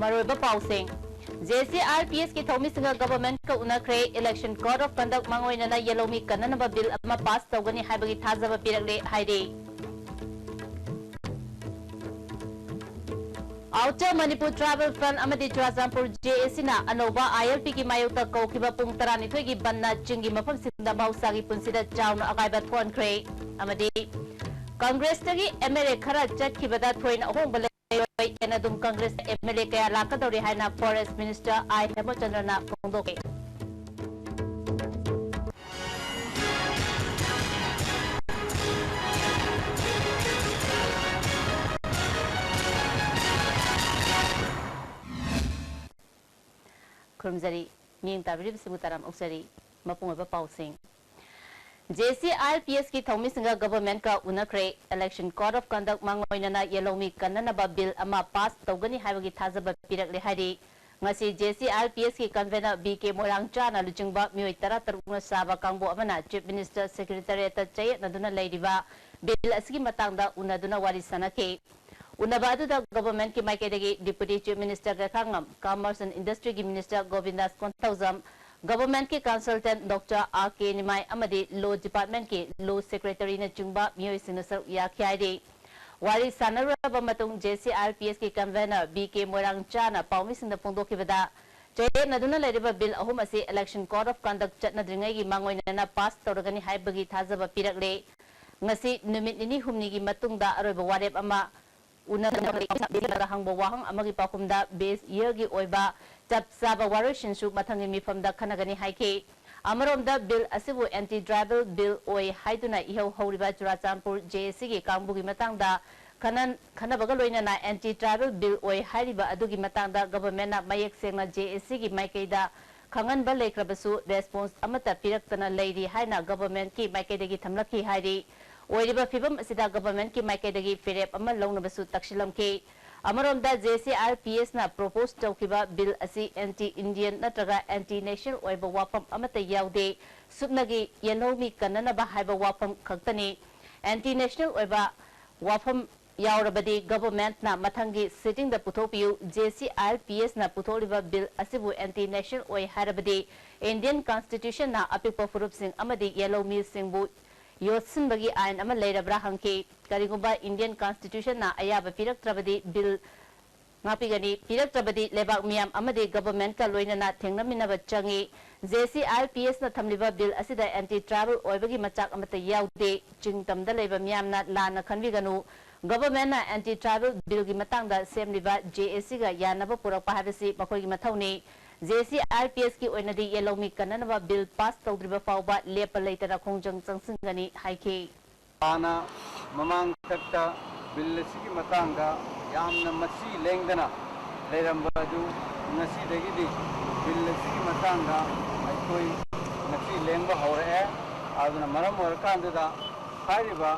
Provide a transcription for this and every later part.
Maroiba Pausing. JCRPS की थोमी Singh government का उनखरे इलेक्शन कोड ऑफ कंडक्ट मंगोइना येलो मी कन्ननबा बिल अमा पास तौगनी हाइबगी थाजब पिरगले हाइदे आउटर मणिपुर ट्राइबल फ्रंट अमदी चुराचांपुर JAC ना अनोबा ILP की मायोक्ता कौखिबा पुंग तरानिथोय की बन्ना चिंगी मफम सिंदा मौसागी पुंसिदा चाउन अगाइबा थोनखरे अमदी कांग्रेस तगी MLA खरा चटखिबदा थोइन अहोंग एनदुम कांग्रेस MLA कया लाकदौरी हाइना फॉरेस्ट मिनिस्टर आई हेमचंद्रना फोंदोके खुरमजरी मिंग ताबरी बिसमुताराम उक्सरी मपुंगबा पाउसिंग JCRPS की थौमी सिंह गवर्नमेंट का उनखरे इलेक्शन कोड ऑफ कंडक्ट मंगोइना येलोमी कन्ननबा बिल अमा पास तौगनी हाइबगी थाजब पिरगले हाइदि ngasi JCRPS की कन्वेनर BK मोरांगचाना लुचिंगबा मियोय तरा तरुना साबा कांगबो अमना चीफ मिनिस्टर सेक्रेटरीट चयत नदुना लेदिबा बिल असगी मतंगदा उनदुना वारी सनके उनबा अदुदा गवर्नमेंट की माइकेदगी डिप्यूटी चीफ मिनिस्टर गखांगम कॉमर्स एंड इंडस्ट्री की मिनिस्टर गोविंदास कोंथौजम गवर्नमेंट के कंसल्टेंट डॉक्टर RK निमाय अमदी लॉ डिपार्टमेंट के लॉ सेक्रेटरी ने चुंबा मियोय सिनसर याख्यादे वारी सानरबा मतुंग JCRPS की कन्वेनर BK मोरांगचाना पाउमी सिंह फोंदोखिबदा चये नदुना लेरिबा बिल अहुम असे इलेक्शन कोड ऑफ कंडक्ट चटनद्रिंगै की मांगोइना पास तौरगनी हाइबगी थाजब पिरगले ngasi numit nini humni gi matungda aroiba warep ama उनगरा हंगबो वाहंग अमगी पाकुमदा बेस इयर गी ओइबा चप साबा वारोशिनसु मथंगि मिफमदा खनगनि हाइके अमरोमदा बिल असिबु एंटी ट्राइबल बिल ओइ हाइदुना इहौ हौरिबा चुराचांपुर JAC गी कांगबुगी मतंगदा खनबगा लोइनाना एंटी ट्राइबल बिल ओइ हाइरिबा अदुगी मतंगदा गवर्नमेंट ना मयेक सेंगना JAC गी माइकेदा खंगनबा लेख्रबसु रेस्पोंस अमता पिरक्तना लेरि हाइना गवर्नमेंट की माइकेदगी थमलखि हाइरि ओइरिबा फिबम असिदा गवर्नमेंट की माइकेदगी फिरेप अमा लौनबसु तक्सिलमके अमरोमदा JCRPS ना प्रपोज तौखिबा बिल असि एंटी इंडियन नत्रगा एंटी नेशनल ओइबा वाफम अमता याउदे सुबनगी येलोमी कन्ननबा हाइबा वाफम खक्तनी एंटी नेशनल ओइबा वाफम याउरबदी गवर्नमेंट ना मथंगी सिटिंग द पुथोपियु JCRPS ना पुथोरिबा बिल असिबु एंटी नेशनल ओइ हारबदी इंडियन कॉन्स्टिट्यूशन ना अपिकपा फुरुप सिंह अमदी येलोमी सिंहबु योत्सिनबगी आयन अमा लेरब्रा हंके करिगुबा इंडियन कॉन्स्टिट्यूशन ना अयाबा पिरक्त्रबदी bill ngapi piraktrabadi lebak miyam amadi government ka loinana thengnaminnaba changi JCRPS na thamliba bill asida anti travel oibagi machak amata yaude chingtamda leba miyamna lana khanbiganu government na anti travel bill gi matangda semliba JAC ga yanaba purakpa habisi makoi gi mathawni JCRPS की ओइनदी येलोमी कन्ननबा bill pass तौद्रिबा फावबा लेप लेतरा खोंजंग चंगसिंगनी हाइके आना ममांग तक्ता bill सिगी Matanga यामना मसी लेंगदना लेरंबदु नसी दगिदि bill सिगी Matanga अखोई नसी लेंगबा हौरे आदुना मरम ओरकांददा हारिबा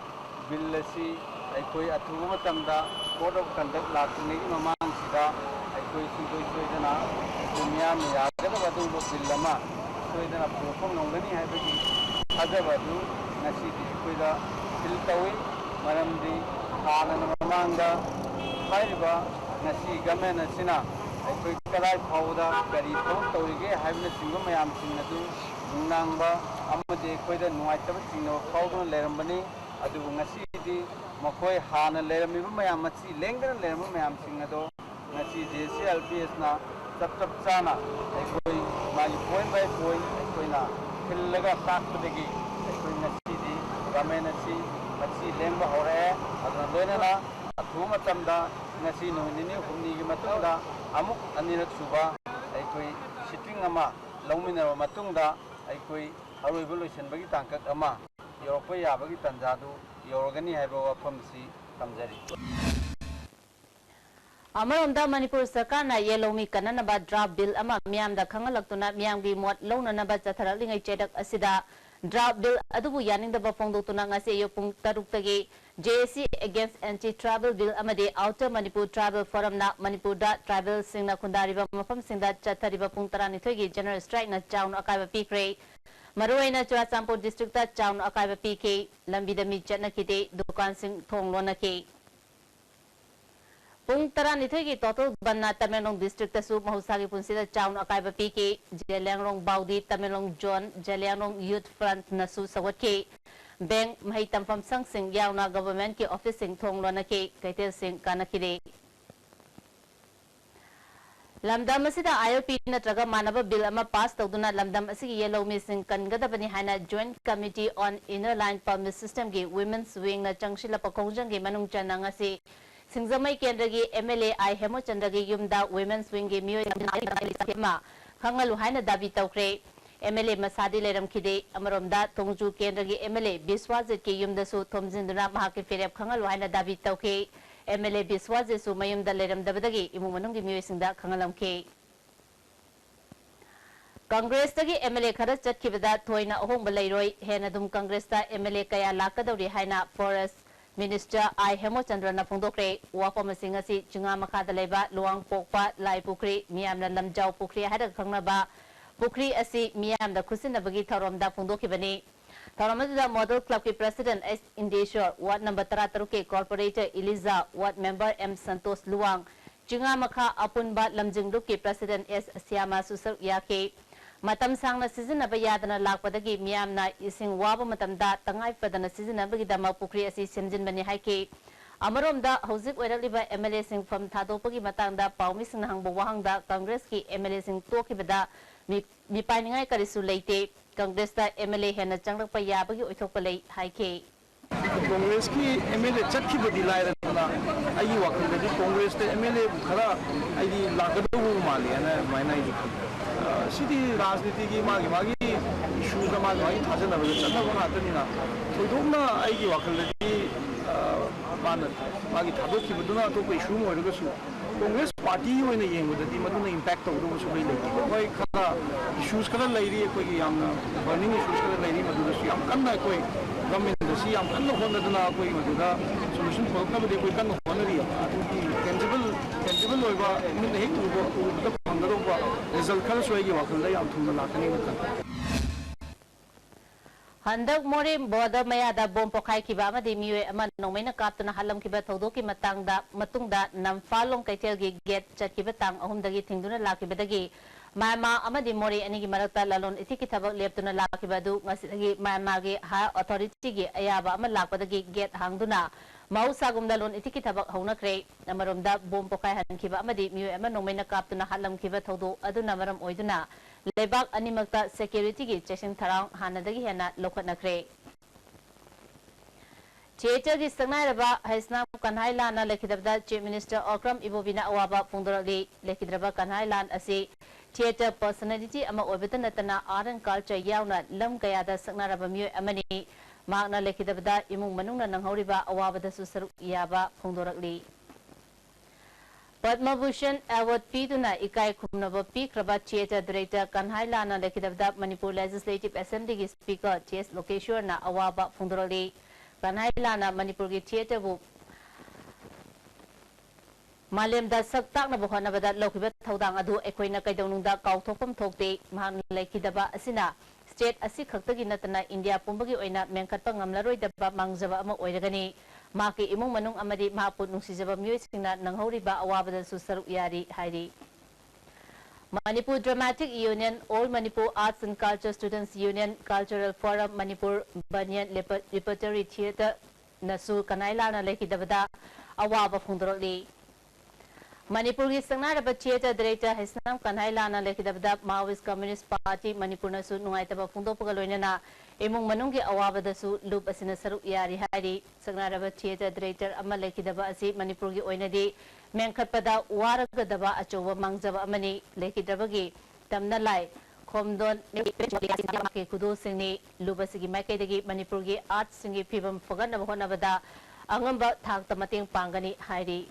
bill सि अखोई अथुबा मतमदा कोड ऑफ कंडक्ट लाक्नेगी ममांग सिदा अखोई सिगोई सोइदना दुनिया में यागदबदु बिलमा सोइदना प्रोफम नोंगनी हाइबगी हाजबदु नसी दि कोइदा बिल तौई मरमदी हानन ममांगदा हाइबा नसी गमेन सिना अखोई कदाय फाउदा करी थों तौरिगे हाइबने सिंगम मयाम सिंगदु नुंगनांगबा अमदे कोइदा नुवाइतब सिंगनो फाउदन लेरमबनी अदुबु ngasi मखोय हान लेरमिबा मयाम मची लेंगदन लेरम मयाम सिंगदो ngasi JCRPS ना तब चाना अखोई मागी पॉइंट बाय पॉइंट अखोइना खिल्लगा ताकपदगी अखोई ngasi दी गमेन असि मची लेंगबा हौरे अदुना लोइनाना अथु मतमदा ngasi नोनिनि हुमनी गी मतुंगदा अमुक अनिरक सुबा अखोई सिटिंग अमा लौमिनर मतुंगदा अखोई अरोइबो लोइसनबगी तांकक अमा योरपा याबगी तंजादु योरगनी हाइबा वफमसी तमजरी अमरोमदा मणिपुर सरकार ना येलोमी कन्ननबा ड्राफ्ट बिल अमा मियामदा खंगलक्तुना मियामगी मोट लौननबा चथरलिंगै चेदक असिदा ड्राफ्ट बिल अदुबु यानिंगदबा फोंदोक्तुना ngase yopuंग तरुक्तगी JAC against anti tribal bill amade outer manipur tribal forum na manipur da tribal singna khundariba mafam singda chathariba pung 12 gi general strike na chaun akaiba pikre maruaina churachampur district ta chaun akaiba pk lambida mi chatna kite dukan sing thong lona ke Pung Taranithui ki total banna Tamelong district tasu mahusagi punsida chaun akaiba piki Jelangrong Baudi Tamelong John Jelangrong Youth Front nasu sawatki Bank mahi tampam sangsing yauna government ki office sing thonglona ki kaitel sing kanakire Lamdam asida IOP natraga manaba bill ama pass tawduna lamdam asigi yellow missing kangadabani haina Joint Committee on Inner Line Permit System ki Women's Wing na changshila pakongjang ki manung chanang asi Singzamai Kendragi MLA I Hemo Chandragi Yumda Women's Wing ki Mio ma Kangalu haina dabi tawkre MLA Masadi Leram Kide Amaromda Tongju Kendragi MLA Biswazit ki Yumda su Thomjinduna Mahaki Ferep Kangalu haina dabi tawke MLA Biswazit su Mayumda Leram Dabadagi Imu Manungi Mio Singda Kangalam ke Congress tagi MLA khara chatkibada thoina ahongba leiroi henadum Congress ta MLA kaya lakadori haina Forest Minister I Hemo Chandra Pungdokre Wafam Singasi Junga Makada Leba Luang Pokpa Lai Pukri Miam Lamjau Pukri Hada Kangnaba Pukri Asi Miam the Kusinabagi Taramda Pungdokibani Taramada Model Club ki President S. Indeshore Ward number Tarataruke Corporator Eliza Ward member M. Santos Luang Junga Maka Apunba Lamjingdu ki President S. Siama Susar Yake Matam sang na season na bayadana lakpadagi miyam na ising waba matamda tangay padana season na bagidama pukri asi simjin bani haike amaromda hauzik oiraliba MLA sing from thadopagi matangda paumi sing nahang bawahangda Congress ki MLA sing tokibada mi painingay karisu leite Congress ta MLA hena changlakpa yabagi oithokpa lei haike Congress ki MLA chatkibadi lairana ayi wakaldadi Congress te MLA khara ayi lagadu mali ana maina idi City Rajniti ki magi issues na magi thajana bada channa ko hatani na thoidokna aigi wakaldadi magi thadok ki baduna to ko issue mo ro su Congress party hoina yengudadi maduna impact tawdu su bai lei koi khara issues kala leiri ko ki yamna burning issues kala leiri maduna su yam kanna koi government da si yam kanna honnaduna koi maduna solution phokna bade koi kanna honnari tangible oiba min hek ubo pangaro ba result kala soigi wakaldai am thumna lakani mata Handak Mori Border Mayada Bom Pokai Kiba Amadi Miwe Aman Nomena Kaptuna Halam Kiba Thodoki Matangda Matungda Namfalong Kaitelgi Get Chatkibatang Ahumdagi Tingduna Lakibadagi Myanmar Amadi Mori Anigi Marakta Lalon Itiki Tabak Leptuna Lakibadu Ngasigi Myanmargi High Authority Gi Ayaba Aman Lakbadagi Get Hangduna Mausagum Lalon Itiki Tabak Honakre Namarumda Bom Pokai Hankiba Amadi Miwe Aman Nomena Kaptuna Halam Kiba Thodo Aduna Maram Oiduna Lebak Animakta Security ki Chasing Tarang Hanadagi Hena Lokatnakre. Theatre ki Sangnaraba Haisnam Kanhailan Lekidabda Chief Minister Okram Ibobina Awaba Pungdorali Lekidraba Kanhailan Asi Theatre personality ama Obitanatana art and culture yauna Lam Gayada Sangnaraba Mu Amani Magna Lekidabda Imung Manuna Nanghoriba Awabada Susar Yaba Pungdorali. Padma Bhushan Award Piduna Ikai Kumnava Pikraba Theatre Director Kanhailana Lekidabda Manipur Legislative Assembly Speaker T.S. Lokeshwar na Awaba Pungdorali Kanhailana Manipur ki Theatre bu Malemda Saktak na Buhanabada Lokibat Thaudang Adu Ekoina Kaidawnungda Kauthopam Thokte Mahang Lekidaba Asina State Asi Khaktagi Natana India Pumbagi Oina Menkatpa Ngamlaroidaba Mangjaba Ama Oiragani Maki Imung Manung Amadi Mahaput Nungsijaba Miyosingna Nanghoriba Awabada Susar Yari Hairi Manipur Dramatic Union, All Manipur Arts and Culture Students Union, Cultural Forum Manipur Banyan Repertory Theatre Nasu Kanailana Lekidabada Awaba Pungdorali Manipur ki Sangnaraba Theatre Director Hisnam Kanhailana Lekidabda Maoist Communist Party Manipur Nasu Nungaitaba Pungdopagaloina Imung Manungi Awabada Su Loop Asina Saru Yari Hari Sangnaraba Theatre Director Ama Lekidaba Asi Manipur ki Oinadi Menkatpada Waragadaba Achowa Mangjaba Amani Lekidabagi Tamna Lai Komdon Ke Kudo Singni Lubasigi Makedagi Manipur ki Arts Singi Pibam Faganaba Honabada Angamba Thak Tamating Pangani Hari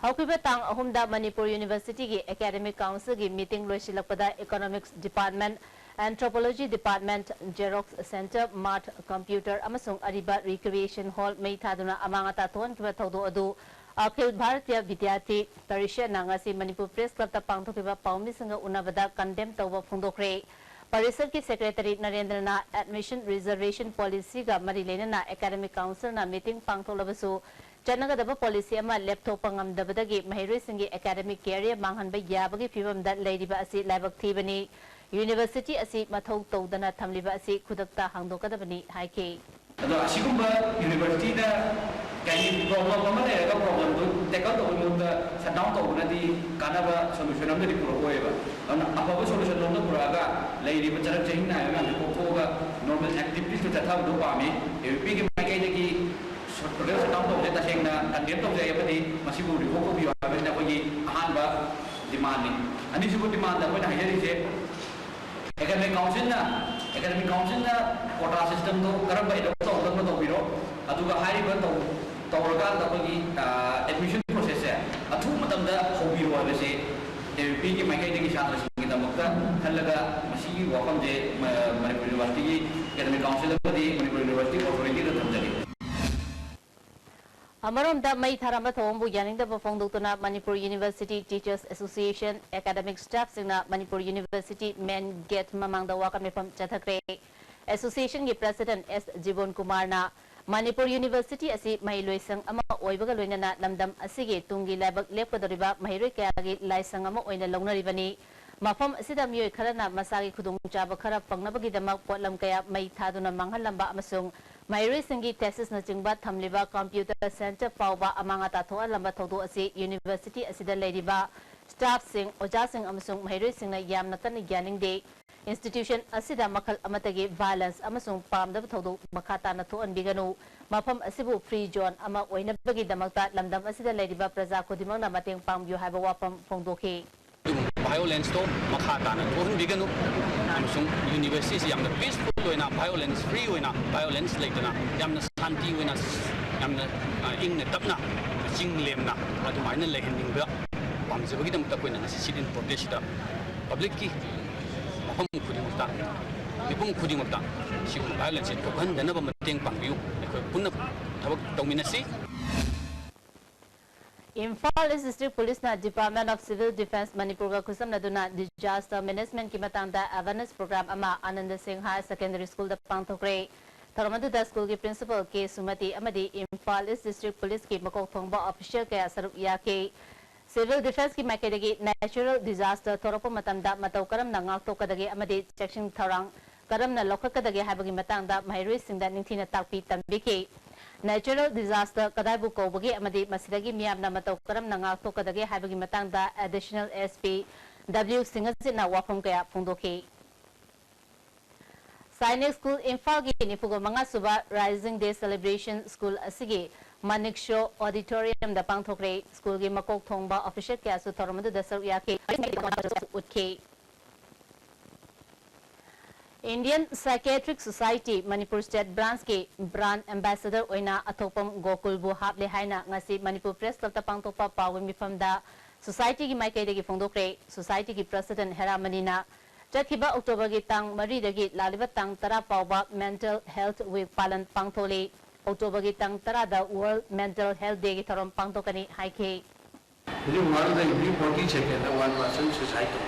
Haukiba Tang Ahumda Manipur University ki Academic Council ki meeting Loisilakpada Economics Department, Anthropology Department, Xerox Center, Mart Computer, Amasung Ariba Recreation Hall, Meithaduna Amangata Tuan Kiba Thodo Adu, Akhil Bharatiya Vidyarthi Parisha Nangasi Manipur Press Club ta Pangthokiba Paumi Sanga Unabada condemn Tawba Phungdokre. Parisad ki Secretary Narendrana Admission Reservation Policy ga Mari Lenana Academic Council na meeting Pangtholabasu ꯆꯠꯅꯒꯗꯕ policy ꯑꯃ ꯂꯦꯞꯊꯣꯛꯄ ꯉꯝꯗꯕꯗꯒꯤ ꯃꯍꯩꯔꯣꯏꯁꯤꯡꯒꯤ academic career ꯃꯥꯡꯍꯟꯕ ꯌꯥꯕꯒꯤ ꯐꯤꯚꯝꯗ ꯂꯩꯔꯤꯕ ꯑꯁꯤ ꯂꯥꯏꯕꯛ ꯊꯤꯕꯅꯤ ꯌꯨꯅꯤꯚꯔꯁꯤꯇꯤ ꯑꯁꯤ ꯃꯊꯧ ꯇꯧꯗꯅ ꯊꯝꯂꯤꯕ ꯑꯁꯤ ꯈꯨꯗꯛꯇ ꯍꯥꯡꯗꯣꯛꯀꯗꯕꯅꯤ ꯍꯥꯏꯈꯤ ꯑꯗꯣ ꯑꯁꯤꯒꯨꯝꯕ ꯌꯨꯅꯤꯚꯔꯁꯤꯇꯤꯗ ꯀꯩ ꯄ꯭ꯔꯣꯕ꯭ꯂꯦꯝ ꯑꯃ ꯂꯩꯔꯒ ꯄ꯭ꯔꯣꯕ꯭ꯂꯦꯝꯗꯨ ꯇꯦꯀꯜ ꯇꯧꯕꯒꯤ ꯃꯍꯨꯠꯇ ꯁꯠ ꯗꯥꯎꯟ ꯇꯧꯕꯅꯗꯤ ꯀꯥꯟꯅꯕ ꯁꯣꯂꯨꯁꯟ ꯑꯃꯗꯤ ꯄꯨꯔꯛꯑꯣꯏꯕ ꯑꯗꯨꯅ ꯑꯐꯕ ꯁꯣꯂꯨꯁꯟ ꯑꯃꯗ ꯄꯨꯔꯛꯑꯒ ꯂꯩꯔꯤꯕ ꯆꯔꯛ ꯆꯍꯤ ꯅꯥꯏꯕ ꯃꯌꯥꯝꯁꯦ ꯀꯣꯛꯊꯣꯛꯑꯒ ꯅꯣꯔꯃꯦꯜ ꯑꯦꯛꯇꯤꯚꯤꯇꯤꯁꯇꯨ ꯆꯠꯊꯕꯗꯨ ꯄꯥꯝꯃꯤ ꯑꯦꯕꯤꯄꯤꯒꯤ ꯃꯥꯏꯀꯩꯗꯒꯤ ꯄ꯭ꯔꯣꯖꯦꯛ ꯁꯠ ꯗꯥꯎꯟ ꯇꯧꯕꯁꯦ ꯇꯁꯦꯡꯅ ꯀꯟꯗꯦꯝ ꯇꯧꯖꯩ ꯑꯃꯗꯤ ꯃꯁꯤꯕꯨ ꯔꯤꯚꯣꯛ ꯇꯧꯕꯤꯌꯨ ꯍꯥꯏꯕꯁꯤꯅ ꯑꯩꯈꯣꯏꯒꯤ ꯑꯍꯥꯟꯕ ꯗꯤꯃꯥꯟꯅꯤ ꯑꯅꯤꯁꯨꯕ ꯗꯤꯃꯥꯟꯗ ꯑꯩꯈꯣꯏꯅ ꯍꯥꯏꯖꯔꯤꯁꯦ Academic Council na quota system to karamba adopt tawdana tawbiro aduga hariba tawraga da kogi admission process se athu matamda hobiro habase AVP ki maikai degi chhatra singi damakta khallaga masi wafam je Manipur University Academic Council amadi Manipur University authority da thamjali Amaramda mai tharamba thombu yaningdaba phongdokna Manipur University Teachers Association Academic Staff singna Manipur University Main Gate mamangda wakamifam chathakre Association gi President S Jibon Kumar na Manipur University asi mahiloisang ama oibaga loinana lamdam asigi tungi labak lepkadoriba mahiroi kayagi laisang ama oina longnaribani mafam asida miyoi kharana masagi khudung chaba khara pangnabagi damak potlam kaya mai thaduna manghalamba amasung mahiroi singi thesis na chingba thamliba computer center pauba amanga tathoa lamba thodu asi university asida leiriba staff sing oja sing amasung mahiroi singna yamna tan gyaningde institution asida makhal amatagi violence amasung pamdaba thodu makhata na thoan biganu mafam asibu free zone ama oinabagi damakta lamdam asida leiriba praja khudimangna mateng pangbiu haiba wapam phongdokhi violence to makhata na thoan biganu amasung university yamna peaceful oina violence free oina violence leitana yamna shanti oina yamna ingna tapna jinglemna adumaina lehendingba pamjabagi damakta koina ngasi sidin protest da public ki mafam khudimangta mipum khudimangta sigum violence to bandanaba mateng pangbiu ekoi punna thabak tawminasi Imphal East District Police na Department of Civil Defence Manipur ga khusam na duna disaster management ki matangda awareness program ama Anand Singh High Secondary School da pangthokre Tharamadu da school ki principal K Sumati amadi Imphal East District Police ki makok thongba official kaya sarup yake Civil Defence ki makedagi natural disaster thoropo matamda matau karam na ngaktokadagi amadi section tharang karam na lokhakadagi habagi matangda mahiroi singda ningthina takpi tambiki Natural disaster kadaibu kobagi amadi masidagi miyamna matau karam na ngaktokadagi habagi matangda additional SP W Singazina wafam kaya phongdokhi Sainik School Imphal gi nifugo manga suba Rising Day Celebration School asigi Manik Show Auditorium da pangthokre school gi makok thongba official kya su thoramadu da saru yake utke Indian Psychiatric Society Manipur State Branch ke brand ambassador oina athopam Gokul bu haple haina ngasi Manipur Press Club ta pangtokpa pawi mifam da society gi maikai dagi phongdokre society gi president Heramani na Jathiba October gi tang 3 dagi laliba tang 10 pauba mental health week palan pangtholi October gi tang 10 da World Mental Health Day gi thorom pangtokani haike Ini world da body check da one person society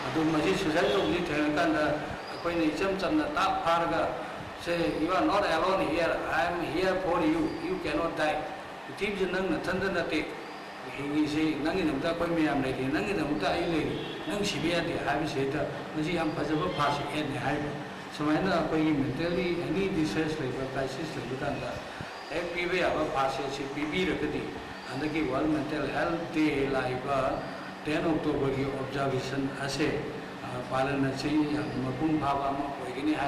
adu maji society ni thengkan da koi ni cham na ta pharga say you are not alone here I am here for you you cannot die team nang na thanda na te hingi se nang ni namta koi me am nei nang ni namta ai le nang sibia de ha bi se ta maji am phajaba phas en ne hai samaina koi mentally any distress like crisis like that da FPV aba phas se PB rakadi andaki world mental health day live 10 October ki observation ase पालन से मपुंग भाव होगनी है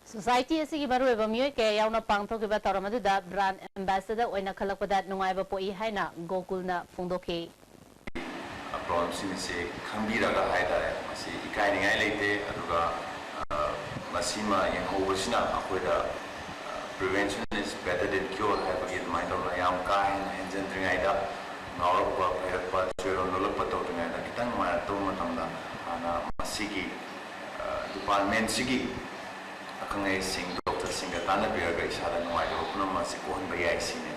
Society asigi baru eba miyoi ke yauna pangthokiba taramadu da brand ambassador oina khalakpada nungaiba poi haina Gokul na phongdokhi problem se khambiraga haidare masi ikairingai leite aduga masima yenhobasina akoida prevention is better than cure habagi mind of yam kain engendering aida Naurapa Perpa Chero Nolapato to Nana Kitan Maratoma Tanda Ana Masigi Department Sigi Akanga Singh Dr. Singatana Biraga is had an wide open Masiko and Bayai Sine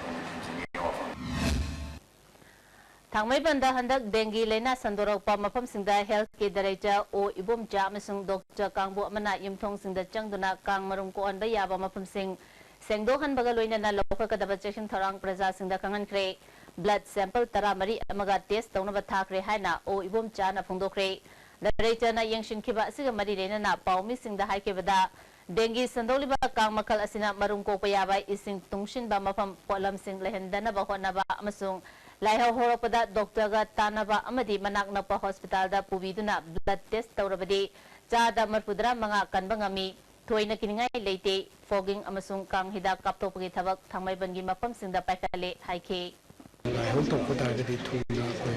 Thangmaibanda handak dengue lena sandorokpa mafamsingda health ke director o ibomcha amasung Dr. Kangbo amana yumthongsingda changduna kang marum ko anba yaba mafamsing sengdohan baga loinana lokakadaba chection tharang prajasingda kangankre blood sample taramari amaga test tawnaba thakre haina o ibomcha na phongdokre director na yangshin khiba asiga mari lena na paumi singda haikebada dengue sandoliba kang makal asina marum ko payaba ising tungshin ba mafam polam sing lehendana ba honaba amasung Laiho horopada Dr. ga tanaba amadi manak na pa hospital da pubiduna blood test taurabadi jada marpudra mga kanbangami tuway na kiningay leite fogging amasung kang hidak kapto pagi tabak thangmay bangi mapam singda paikale haike. Laiho tokpada agadi thuna koi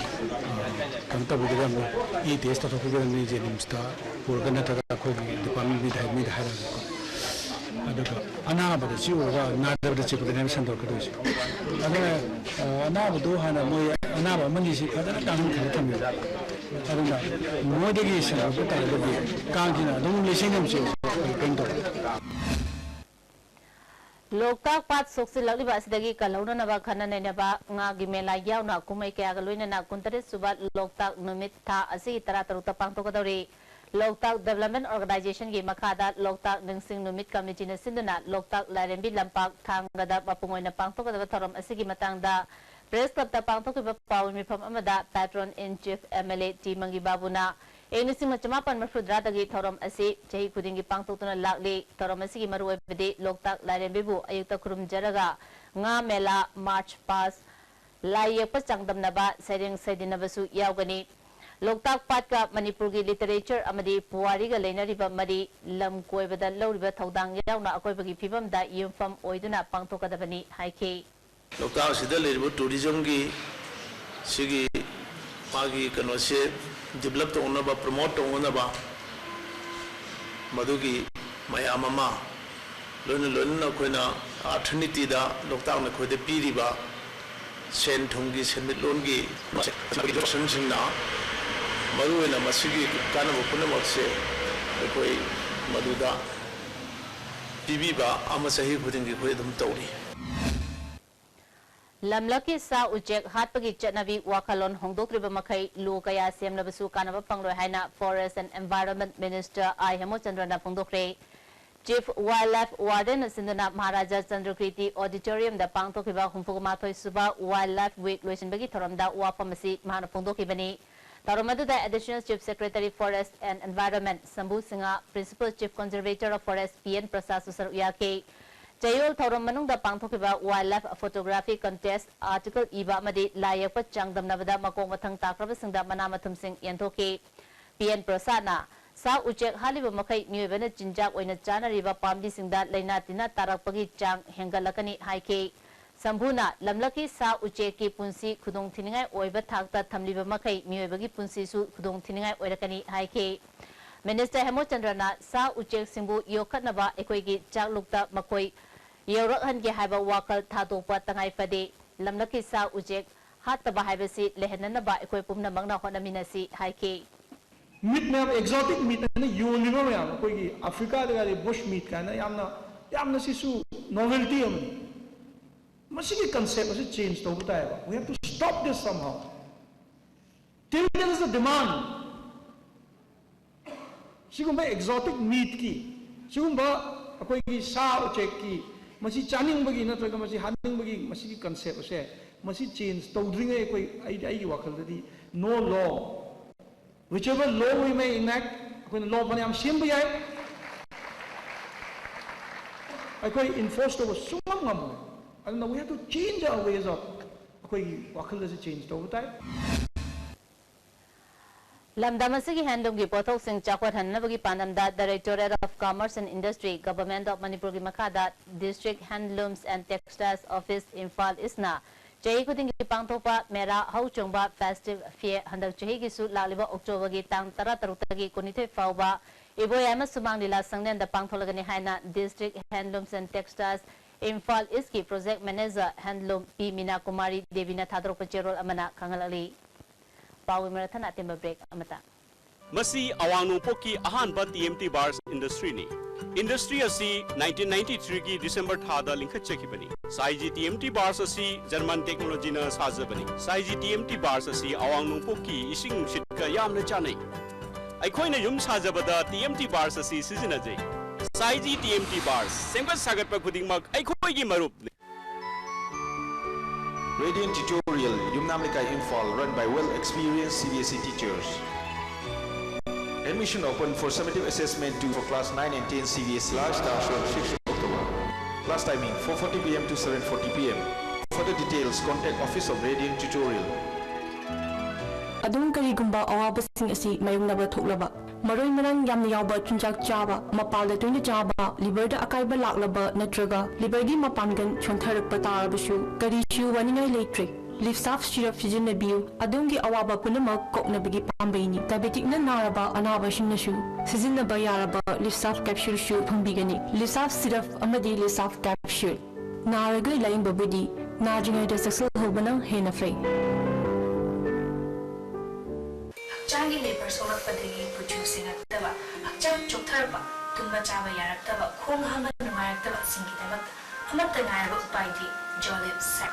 kang tabudira mo test tokpada ni jenimsta purgana taga koi department mi dhara aduga anabada siwa nadabada chikudena sandor kadosi adana anabado hana moy anaba manisi kadana tangin khala thammi aduna modegi sandor tagadi kangina dum lesingam se pento Loktak pat soksi lagli ba sidagi kalauna na ba khana ne ba nga gimela yaw na kumay kaya galoina na kuntare subat loktak numit tha asi tara taruta pangto kadori Loktak Development Organization gi makada Loktak Ningsing Numit Committee na sinduna Loktak Larembi Lampak Thangada papungoy na pangtok da thorom asigi matangda Press Club ta pangtok ba pawon mi pam amada Patron in Chief MLA T Mangi Babuna enising machamapan mafudra dagi thorom asi jahi kudingi pangtok tuna lakli thorom asigi maruwe bede Loktak Larembi bu ayukta kurum jaraga nga mela March Pass layak pa changdam na ba sering saydin na basu yawgani Loktak pat ka Manipur gi literature amadi puwari ga leinariba mari lam koibada lawriba thaudang yauna akoibagi phibam da yumfam oiduna pangthokadabani haike Loktak sida leribu tourism gi sigi magi kano se develop tongna ba promote tongna ba madugi mayam ama lon koina opportunity da Loktak na khode piriba sen thongi senmit lon gi singna Maruena masigi kana bukuna makse koi maduda bibiba amasahi khudingi koi dum tawri Lamlaki sa ujek hatpagi chatnabi wakalon hongdokriba makai lu kaya semna basu kana pangroi haina Forest and Environment Minister I Hemochandra na phongdokre Chief Wildlife Warden Sindana Maharaja Chandrakriti Auditorium da pangtokriba humpukumathoi suba Wildlife Week loisinbagi thoramda wafamasi mahana phongdokibani Taromaduda Additional Chief Secretary Forest and Environment Sambu Singha Principal Chief Conservator of Forest PN Prasad Susar Uyake Jayol Thorom Manungda Pangthokiba Wildlife Photography Contest Article Iba Madi Layakpa Changdam Navada Makong Mathang Takraba Singda Manamathum Sing Yantoke PN Prasad na Sa Ujek Haliba Makai Miyobana Jinjak Oina Chana Riba Pamdi Singda Lainatina Tarakpagi Chang Hengalakani Haike Sambuna lamlaki sa ujeki punsi khudong thiningai oiba thakta thamliba makai miyobagi punsi su khudong thiningai oirakani haike Minister Hemochandra na sa ujek simbu yokhatnaba ekoigi chaklukta makoi yorakhan ge haiba wakal thatopa tangai fade lamlaki sa ujek hataba haibasi lehenanaba ekoi pumna mangna honaminasi haike meat में exotic meat ने universe में आप कोई Africa के bush meat का ना यामना Sissu novelty है Masigi concept was changed over time. We have to stop this somehow. Till there is a demand. Sigumba exotic meat ki, sigumba akoi ki sa uchek ki, masi chaning bagi na traga masi haning bagi masigi concept was masi change. Tawdringa koi ai wakal dadi no law. Whichever law we may enact, akoi law bani am sim bayai. Akoi enforced over sumang ngamoy. And now we have to change our ways of change over time. Lamdamasigi handlum gi pothok sing chakwat hanabagi panamda Directorate of Commerce and Industry Government of Manipur gi makada District Handlooms and Textiles Office Imphal Isna Jahi kuding gi pangthopa mera hauchungba festive fair handak jahi gi su laliba October gi tang tara tarutagi kunithoi fauba iboyama sumang lila sangnen da pangtholagani haina District Handlooms and Textiles Imphal Iski Project Manager Handloom P. Mina Kumari Devina Thadrok Pachirol Amana Kangalali. Pawi Marathana Timber Break Amata. Masi Awang Nupoki Ahan Bat TMT Bars Industry ni. Industry asi 1993 ki December thada linkhatchakibani. Saiji TMT bars asi German technology na sajabani. Saiji TMT bars asi awang nungpok ki ising sitka yamna chanai. Aikhoina yum sajabada TMT bars asi sizinajai. Saiji TMT bars semgat sagatpa khudingmak aikhoi gi marup. Radiant Tutorial Yumnamlikai Imphal, run by well-experienced CBSE teachers. Admission open for summative assessment for class 9 and 10 CBSE last on 6th October. Class timing 4:40 PM to 7:40 PM. For the details, contact Office of Radiant Tutorial. Adun karigumba awabasing asi mayungnaba thoklaba maroi marang yamna yawba chunjak chaba mapalda toina chaba liverda akaiba laklaba natraga livergi mapangan chontharakpa tarabasu karishu waningai leitre lifsaf syrup sijinabiu adungi awaba punamak koknabagi pambaini diabetic na naraba anabashinnasu sijinaba yaraba lifsaf capsule shu phangbigani lifsaf syrup amadi lifsaf capsule naragai laing babudi najingai da successful hobana hena fei Changi neighbor solar padagi producing at the Cham Chotarba, Tumba Chava Yarataba, Kung Hama Narataba Singitaba, Amatanga by the Jolly Sack.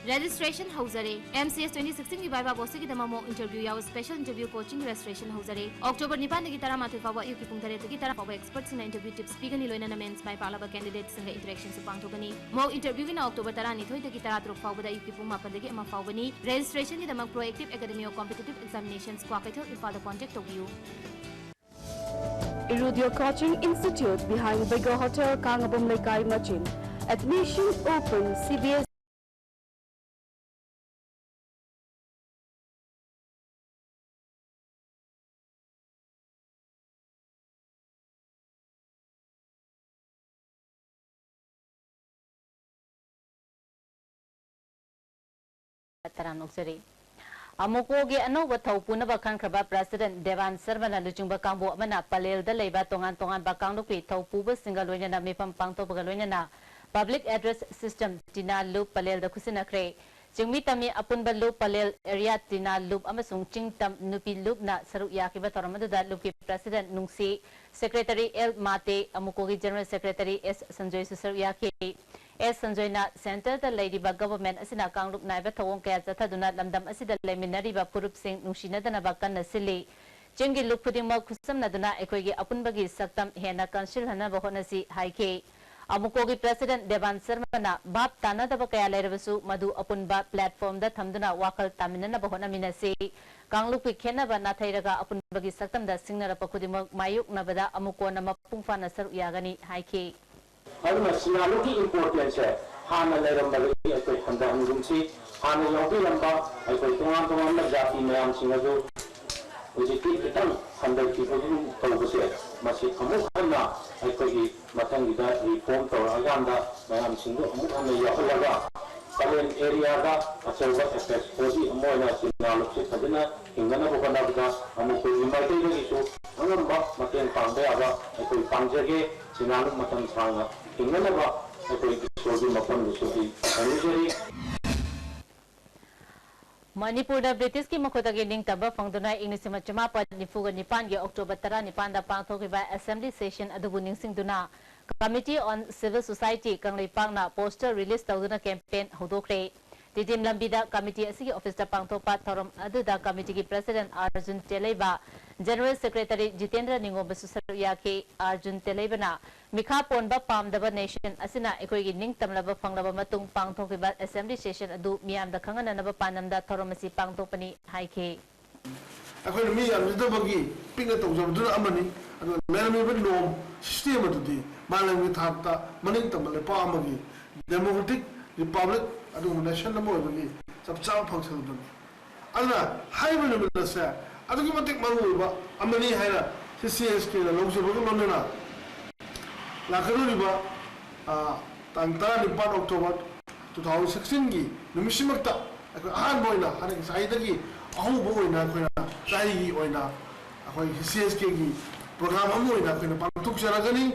Registration Hosare MCS 2016 की viva बोसे की तमामो interview या special interview coaching registration Hosare October 9 की तरह माथे फावा you की पुंगरे की तरह फावा एक्सपर्ट्स इन इंटरव्यू टिप्स पीगनी लोइना मेंस बाय पालाबा कैंडिडेट्स संग इंटरेक्शन से पांगथोगनी मो इंटरव्यू की ना October 9 की तरह त्रुक फावा यू की पुंग मापन की अमा फावनी registration की तमाम प्रोएक्टिव एकेडमी और कॉम्पिटिटिव एग्जामिनेशंस क्वाकेथल इफादा कांटेक्ट होगियो Irudio Coaching Institute behind Bigger Hotel Kangabom Lekai Machin. Admission open CBS Taranokzari. Amukogi anova thawpuna bakang kraba President Devan Sarvana luchungba kambo amana palel da leiba tongan bakang lupi thawpuba singaloina na mipam pangto bagaloina na public address system tina loop palel da kusina kre jingmi tami apunba loop palel area tina loop amasung chingtam nupi loop na saruk yakiba toramadu da lupi President nungsi Secretary L Mate Amukogi General Secretary S Sanjoy Susar yaki S Sanjoyna Center the Lady Government asina kangrup naiba thawong kaya jathaduna lamdam asida leminari ba purup sing nungshina dana bakan nasili jingi lukpuding ma kusam naduna ekoigi apunbagi saktam hena council hana bahonasi haike Amukogi President Devan Sarmana bab tana da kaya lerabasu madu apunba platform da thamduna wakal taminana bahona minasi kanglupi khena ba nathairaga apunbagi saktam da singnara pakudimok mayuk nabada amukona mapungfa nasar yagani haike aduna sinalogi importance hai hana leirambagi ekoi handam rumsi hana yogi lamba ekoi tongan na jati mayam singaju ujiki kitang handai ki ujin tawbase masi amuk hana ekoi matang da reform tawaganda mayam singu amuk hana yakalaga kalen area da achawa access hoji amoina sinalogi sadina ingana bokana da amuk imai de isu angamba mateng pangde aba ekoi pangjage sinaluk matang sanga ingana ba ekoi soji mapam disuti anujari Manipur da British ki makota ge ning taba fangduna ingnisima chama nifuga nipan ge October 9 da pangthokiba assembly session adubu ningsingduna Committee on Civil Society kanglipang na poster release tawduna campaign hodokre Titim lambida committee asigi office da pangthopa thorom aduda committee ki president Arjun Teleba General Secretary Jitendra Ningomba Susaruyaki Arjun Telebana Mikha Ponba Pamdaba Nation Asina Ekoigi Ning Tamlaba Fanglaba Matung Pangthokiba Assembly Session Adu Miam da Kangana Naba Panamda Thoromasi Pangtopani Haike Akhoi mi am da bagi pinga tawjam duna amani adu merami ben nom system adu malang thapta maning tamale pa amagi democratic republic adu nation na mo bagi sabcha function dun ala haibu na sa adu ki matik maru ba amani haira CCS ke la lojse bagi manna la karu ba tantara 4 October 2016 gi numishimakta akhoi han boina haning sai dagi ahu boina khoina sai gi oina akhoi CCS ke gi program amu oina khoina pantuk saragani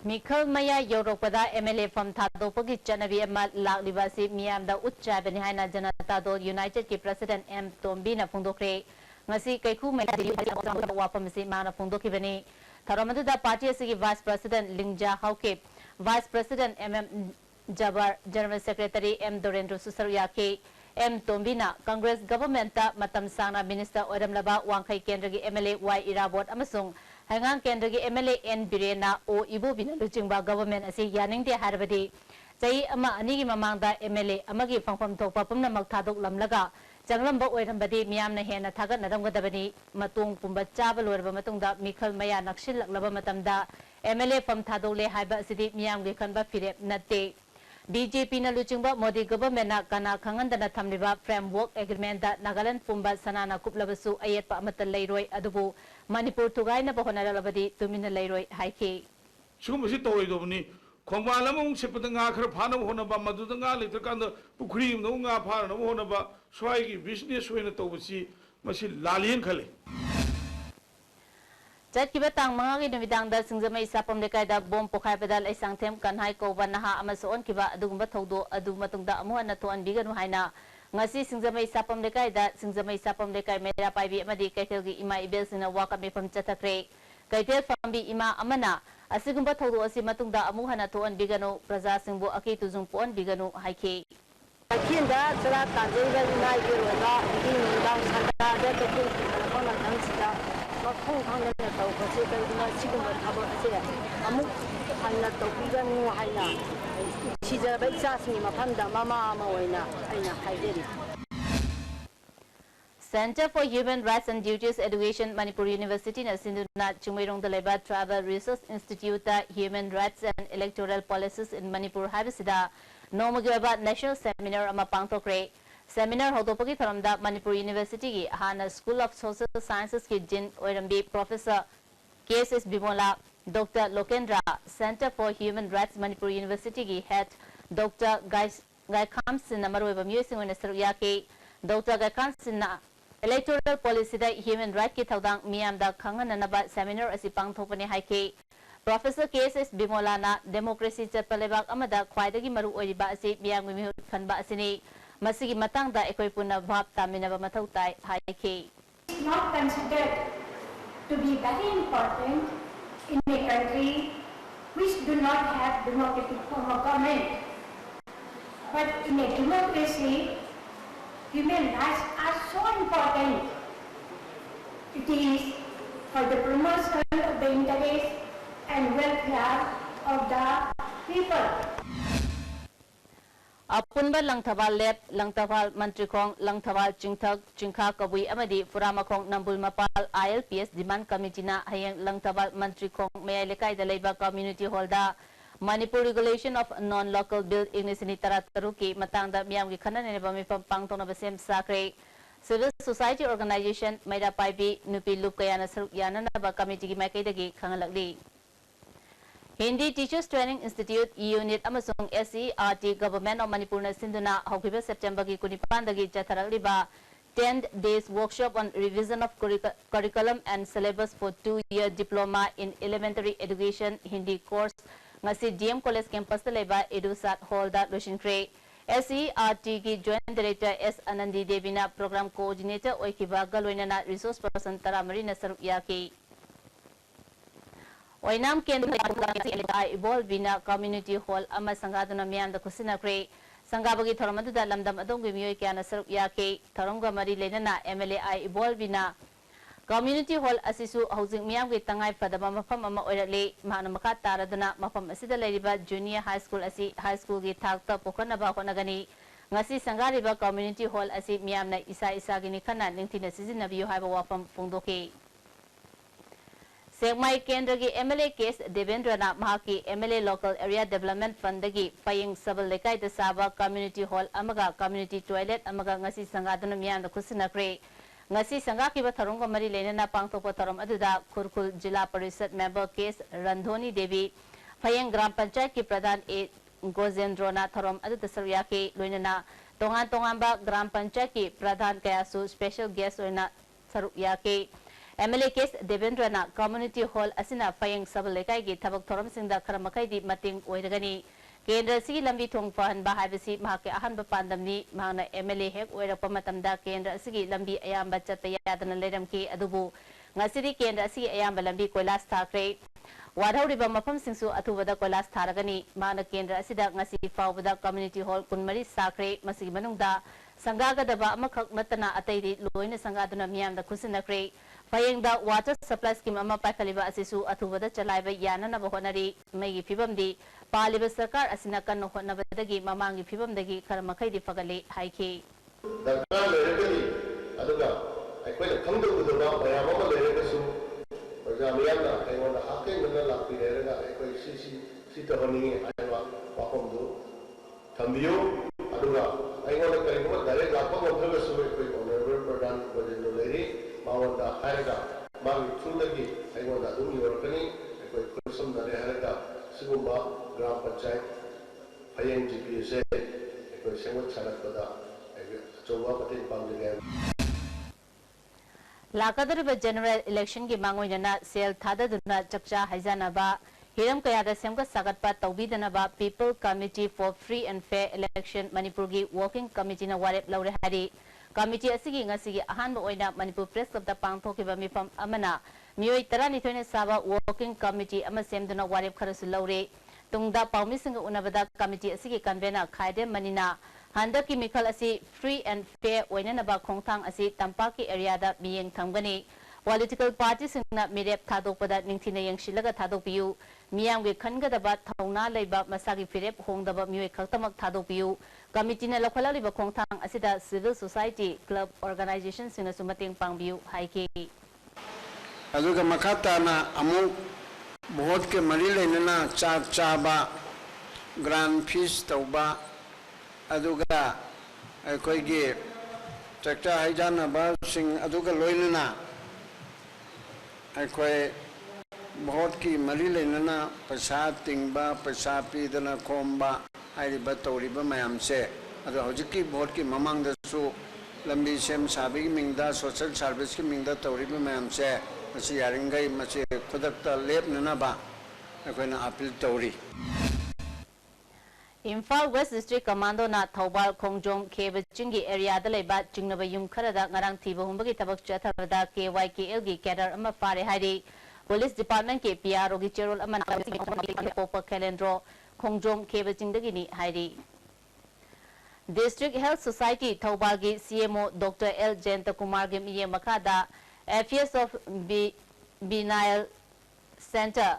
Mikhal Maya Yoropada MLA from Tadopagi Chanavi Laklibasi Miamda Uchabani Haina Janata Dol United ki President M Tombina Fundokre Ngasi Kaiku Maya Wapamisi Mana Fundoki Bani Taramadu Party Sigi Vice President Lingja Hauke Vice President MM Jabar General Secretary M Dorendra Susaryake M Tombina Congress Government Matam Sana Minister Odam Laba Wangkai Kendragi MLA Y Irabot Amasung Hangang Kendragi MLA N Birena O Ibu Bina Luchingba Government Asi Yaning de Harbadi Jai Ama Anigi Mamangda MLA Amagi Fangpam Topa Pumna Magtaduk Lamlaga Janglamba Oirambadi Miamna Hena Tagat Nadangadabani Matung Pumba Chabalur Matunda Mikhal Maya Nakshil Laba Matamda MLA from Tadole Haiba City Miam Gikanba Fire Nate BJP na Luchingba Modi government na kana kanganda na Tamliba framework agreement da Nagaland Pumba Sanana Kuplabasu Ayat pa Amata Leroy Adubu Manipur Tugay na Bahonara Labadi Tumina Leroy Haike. Sumasi Toy Domini, Kongalamung Sepatanga Krapana Honaba Madudanga Litakanda, Pukrim, Nunga Parana Honaba, Swagi, business when a Tobasi, Masi Lalian Kale. Jat kibatang mga ginamidang dal singzamay sa pamlikay da bom pukay badal ay sangtem kanhay ko naha amasoon kiba adung batawdo adung matungda amuhan na tuan bigan muhay na ngasi singzamay sa pamlikay da singzamay sa pamlikay may rapay bi amadi kay tilgi ima ibel sinawa kami from chatakre kay til pambi ima amana asigum batawdo asi matungda amuhan na tuan bigano praza singbo aki tuzung puan bigano haike Kinda sera tanjengga na iroda dingdang sanda da to kona tamsida Kung hanggang na tao kasi kayo na sigong matabo kasi amuk hanggang tao bigan mo hay na siya ba isa ni mapanda mama maway na ay na kaideri. Center for Human Rights and Duties Education Manipur University na Sinduna Chumirong Daleba Travel Resource Institute Human Rights and Electoral Policies in Manipur Habisida no magaba National Seminar amapangtokre Seminar Hodopagi Tharamda Manipur University ki Hana School of Social Sciences ki Jin Oirambi Professor KSS Bimola Dr. Lokendra Center for Human Rights Manipur University ki Head Dr. Gaikamsin Namarueba Music Minister Yake Dr. Gaikamsin na Electoral Policy da Human Rights ki Thaudang Miam da Kangan Nanaba Seminar asi Pangthopani Haike Professor KSS Bimola na Democracy Chatpalebak Amada Khwaidagi Maru Oiriba asi Miam Mihut Khanba asini Masigi matangda ekoy puna bhab taminaba matautai haike. It's not considered to be very important in a country which do not have democratic form of government. But in a democracy, human rights are so important. It is for the promotion of the interest and welfare of the people. Apunba Langtawal Lep, Langtawal Mantrikong, Langtawal Chingthak, Chingka Kabui Amadi, Furamakong Nambul Mapal, ILPS Demand Committee na Hayang Langtawal Mantrikong, May Lekay da Labor Community Holda, Manipur Regulation of Non-Local Bill Ignisini Tarataruki, Matangda Miam Gikanan and Bami Pangtong of Sem Sakre, Civil Society Organization, Maida Paibi, Nupi Lukayana Yana Committee Makadagi, Kangalagli. Hindi Teachers Training Institute Unit Amasung SERT Government of Manipur na Sinduna Hokiba September ki Kunipandagi Chataraliba 10 days workshop on revision of curriculum and syllabus for 2-year diploma in elementary education Hindi course ngasi DM College campus taleba Edusat Hall da Lushinkre SERT ki Joint Director S Anandi Devina Program Coordinator Oikiba Galoina na Resource Person Taramari na Saruyaki Oinam Kendra Evolve Vina Community Hall Ama Sangado na Miam da Kusina Kre Sangabagi Thoramadu da Lamdam Adong Gimio Kiana Saruk Yake Thoronga Mari Lenana MLA Evolve Vina Community Hall Asisu Housing Miam with Tangai Padama Mafam Ama Oirale Mahanamaka Taraduna Mafam Asida Leriba Junior High School Asi High School Gi Takta Pokonaba Honagani Ngasi Sangariba Community Hall Asi Miam na Isa Gini Kana Lingtina Season of you have a wafam Fundoke Segmai Kendragi MLA case Devendra na Mahaki MLA Local Area Development Fund dagi Paying Sabal Lekay de Saba Community Hall Amaga Community Toilet Amaga ngasi Sangadana Miam da Kusina Kre ngasi Sangaki ba Tharunga Mari Lena na Pangtopo Taram Aduda Kurkul Jila Parishad Member case Randhoni Devi Paying Gram Panchayat ki Pradhan A Gozendro na Taram Aduda Saryaki Loina Tongan ba Gram Panchayat ki Pradhan Kayasu Special Guest Loina Saryaki MLA Case Devendrana Community Hall asina Payeng Sabalekai gi Tabak Thoram Singda Karamakai di Mating Oiragani Kendra si lambi thong pahan bahayabasi mahake ahanba pandamni mahana MLA hek oirapa matamda kendra sigi lambi ayamba chatayadana leramki adubu ngasiri kendra sigi ayamba lambi koilas thakre wadhauriba mafam singsu athubada koilas tharagani mahana kendra asida ngasi fawbada community hall kunmari sakre masigi manungda sangagadaba amakhak matana ataidi loina sangaduna miyamda khusinakre Payengda water supply scheme ama paikaliba asisu athubada chalaiba yananaba honari maigi phibamdi Paliba Sarkar asina kan honabadagi mamangi phibamdagi karamakai di fagale haiki Darkar leregani aduga aikoi khangdubudaba bayamama leregasu pajamiyana aingona hake ngana lakpi lerega aikoi si tahoni aiwa wapamdu thambiyo aduga aingona kariguma direct lakpa ngodagasu aikoi honorable pradhan bajendo leri mawanda haraga mangi thudagi aingona adum yorakani aikoi khulsam dare haraga sigumba Gram Panchayat Payeng GPSA aikoi sengwat sanakpada chowa patin panglingan Lakadariba general election gi mangoinana sel thadaduna chakcha haijanaba hiram kayada semga sagatpa tawbidanaba People Committee for Free and Fair Election Manipur gi working committee na warep laure hari committee asigi ngasigi ahanba oina Manipur Press Club da pangthokiba mifam amana mioi 12 saba working committee ama semduna warep kharasu laure Tungda Paumisinga Unabada Committee Asiki Convener Kaide Manina Handaki Mikal Asi Free and Fair Wainanaba Kongtang Asi Tampaki area da Miyeng Tangani Political parties in the Mirep Tadopada Nintina Yang Shilaga Tadopiu Miyang we Kangadaba Tauna Leba Masagi Firep Hongdaba Mue Kaltamak Tadopiu Committee na Lokalaliba Kongtang Asida Civil Society Club Organizations in a Sumating Pangbiu Haiki Aduga Makata na Amu बहुत के मरी लेना चाक चाबा grand fees तौबा अदुगा कोई गे चक्चा है जाना बाल सिंह अदुगा लोइलना कोई बहुत की मरी लेना पैसा तिंगबा पैसा पीदना कोम्बा आई बतौरीबा मैम से अदु हौजिकी बहुत की ममांग दसु लंबी सेम साबी की मिंगदा सोशल सर्विस की मिंगदा तौरीबा मैम से मसी यारिंगई मसी खुदकता लेपननाबा अखोना appeal तौरी Imphal West District Commando na Thobal Khongjom Kheba Chingi area da leba chingnaba yum kharada ngarang thiba humbagi tabak chathabada KYKL gi cadre ama fare hari Police Department ke PRO gi cherol ama Popa Calendro Khongjom Kheba Chingdagi ni hari District Health Society Thobal gi CMO Dr. L Jayanta Kumar gi miye makada Affairs of Benile Center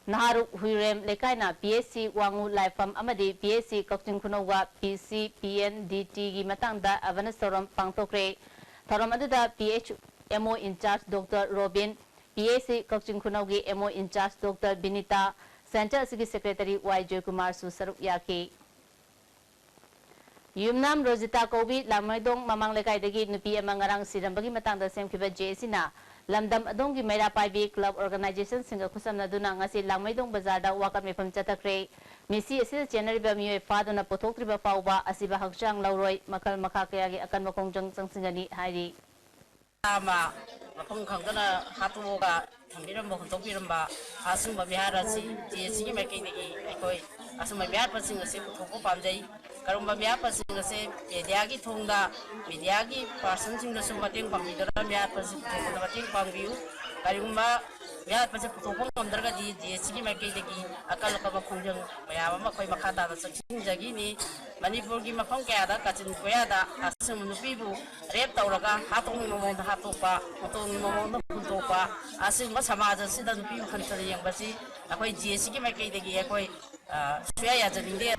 Naharu Huirem Lekaina PSC Wangu Laifam Amadi PSC Kokchin Kunowa PC PNDT gi matangda awareness forum pangtokre thoram aduda PHMO in charge Dr. Robin PSC Kokchin Kunogi MO in charge Dr. Binita Center Sigi Secretary Y Joy Kumar Susarup Yaki Yumnam Rosita Kobi Lamaidong Mamang Lekaidagi Nupi Amangarang Sidambagi matangda semkiba JC-na Lamdam Adongi Mera Paibi Club Organization Singa Kusamna Duna ngasi Lamaidong Bazarda Wakat Mifam Chatakre Misi Asida General Mue Faduna Potokriba Pauba Asiba Hakchang Lauroi Makal Makakayagi Akan Makongjang Sangsingani Hari Ama Makong Kangana Hatuga Tambiram Topiramba Asuma Biharasi JC Makini Ekoi Asuma Bihar Passing a Sip Pamjay Karumba Bihar Passing a Sip Yadiagi Tunga Midiagi Parsons in the Sumating Pamidra Bihar Passing Pamview Karumba Bihar Passing Underga JC Makini Akalaka Kunjang Mayama Koi Makata Sakin Jagini Manipurgi Makonkada Katin Koyada Asum Nupibu Rep Tauraga Hatung Momon Hatupa Hatung Momon Kutopa Asim Masamaja Sidan Piu Country Embassy Akoi JC Makini Akoi Swaya India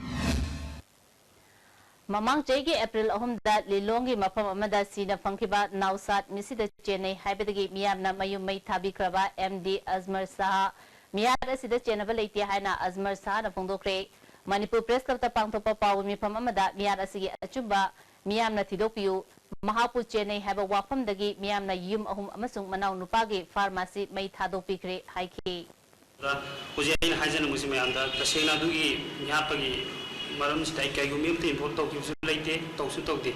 Mamang Jagi April Ahumda Lilongi Mapam Amada Sina Funkiba Nausat Misida Chennai Hybidagi Miyamna Mayumai Tabi Kraba MD Azmar Saha Miyada Sida Chenavalati Hana Azmar Saha Fungdokre Manipur Press Club Pangtopa Pawu Mipam Amada Miyada Sigi Achumba Miyamna Tidopiu Mahapu Chennai have a wafam dagi Miyamna Yum Ahum Amasung Manau Nupagi Pharmacy May Tadopikre Haiki Ujain Hajan Musimanda, the Sena Dugi Yapagi Maram Stake Yumim in Porto Late, Tosutoki.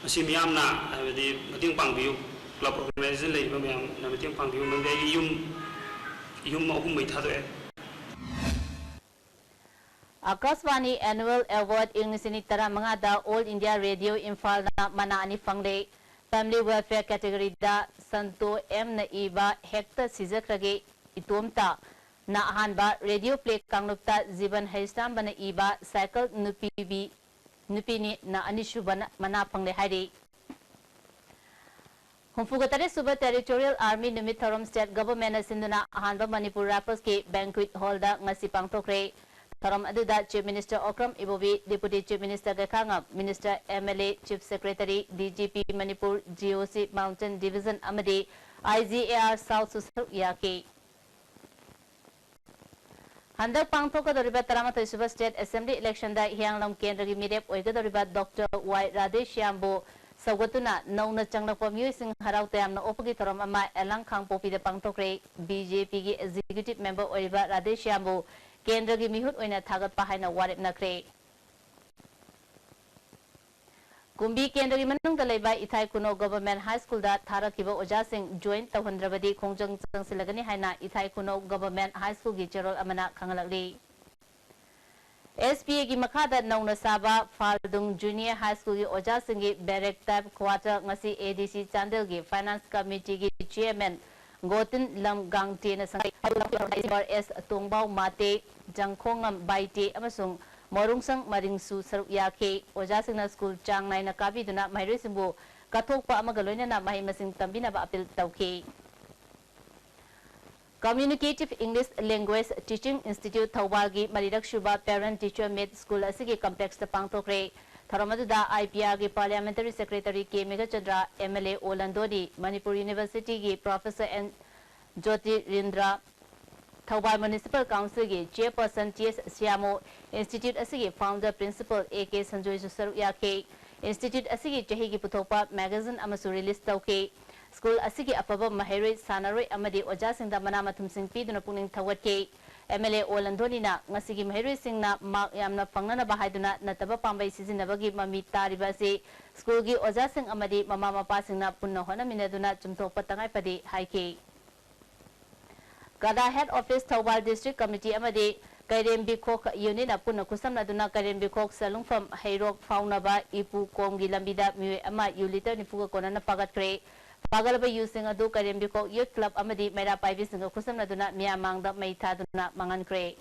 Simiamna, the Mading Pangview, club organization लेबा मैम नमतें पांगियो मंगे yum ahum mai thado e Akaswani Annual Award Ingnisini Tara Mangada All India Radio Imphal na mana ani fangle Family Welfare Category da Santo M na iba Hector Sizakrage itomta na ahanba Radio Play Kanglupta Ziban Haistam bana iba Cycle Nupini na anishuban mana fangle hari Humfugatare Suba Territorial Army Numit Thorom State Government Sinduna Ahanba Manipur Rappers ke Banquet Hall da ngasi pangtokre Thorom aduda Chief Minister Okram Ibobi Deputy Chief Minister Gakangam Minister MLA Chief Secretary DGP Manipur GOC Mountain Division Amadi IGAR South Susur Yaki Handak pangtoka doriba Taramata Suba State Assembly Election da Hianglam Kendra Mirep Oiga doriba Dr. Y Radeshyambo Sagatuna Nauna Changlapa Musing Harautayamna Opagi Thorom Ama Elang Kang Popi the Pangtokre BJP Executive Member Oiba Radeshyambo Kendra gi mihut oina thagat pahaina warep nakre Kumbi Kendra gi manung da leiba Ithai Kuno Government High School da tharakiba oja sing join tawhandrabadi khongjang changsilagani haina Ithai Kuno Government High School gi cherol amana khangalakli SPA gi makhada nauna saba Faldung Junior High School gi oja sing gi barrack type quarter ngasi ADC Chandel gi Finance Committee gi Chairman Gotin Lam Gangte na sangai S Tongbao Mate Jangkhongam Baite amasung Morungsang Maringsu Saruk Yake Oja Singna School Chang Nai na kabi duna Mahiri Simbu Kathokpa amagaloina na mahi masing tambina ba apil tawke Communicative English Language Teaching Institute Thawbalgi Marirak Shuba Parent Teacher Meet School asigi complex ta pangtokre Tharamadda IPR gi Parliamentary Secretary K Megachandra MLA Olandodi Manipur University gi Professor N Jyoti Rindra Thawbal Municipal Council gi Chairperson TS Siamo Institute asigi Founder Principal AK Sanjoy Susaru Yake Institute asigi chahi gi puthopa magazine amasu release tawke School asigi apaba mahiroi sanaroi amadi oja singda manama thumsing piduna puning thawatke MLA Olandoni na ngasigi mahiroi singna mark yamna pangnana bahaiduna nataba pambai sizinabagi mami tariba se school gi oja sing amadi mama mapa singna punna hona minaduna chumthopa tangai padi haike Gada Head Office Thawbal District Committee amadi Kairem Bikok Unit apuna kusamna duna Kairem Bikok Salungfam Hairok Faunaba Ipu Komgi Lambida Mue ama Yuliter Nipuga Konana Pagatkre Pagalaba using a do Kairem Bikok Youth Club amadi Mera Paivi Singa kusamna duna Miamangda Meita duna Mangankre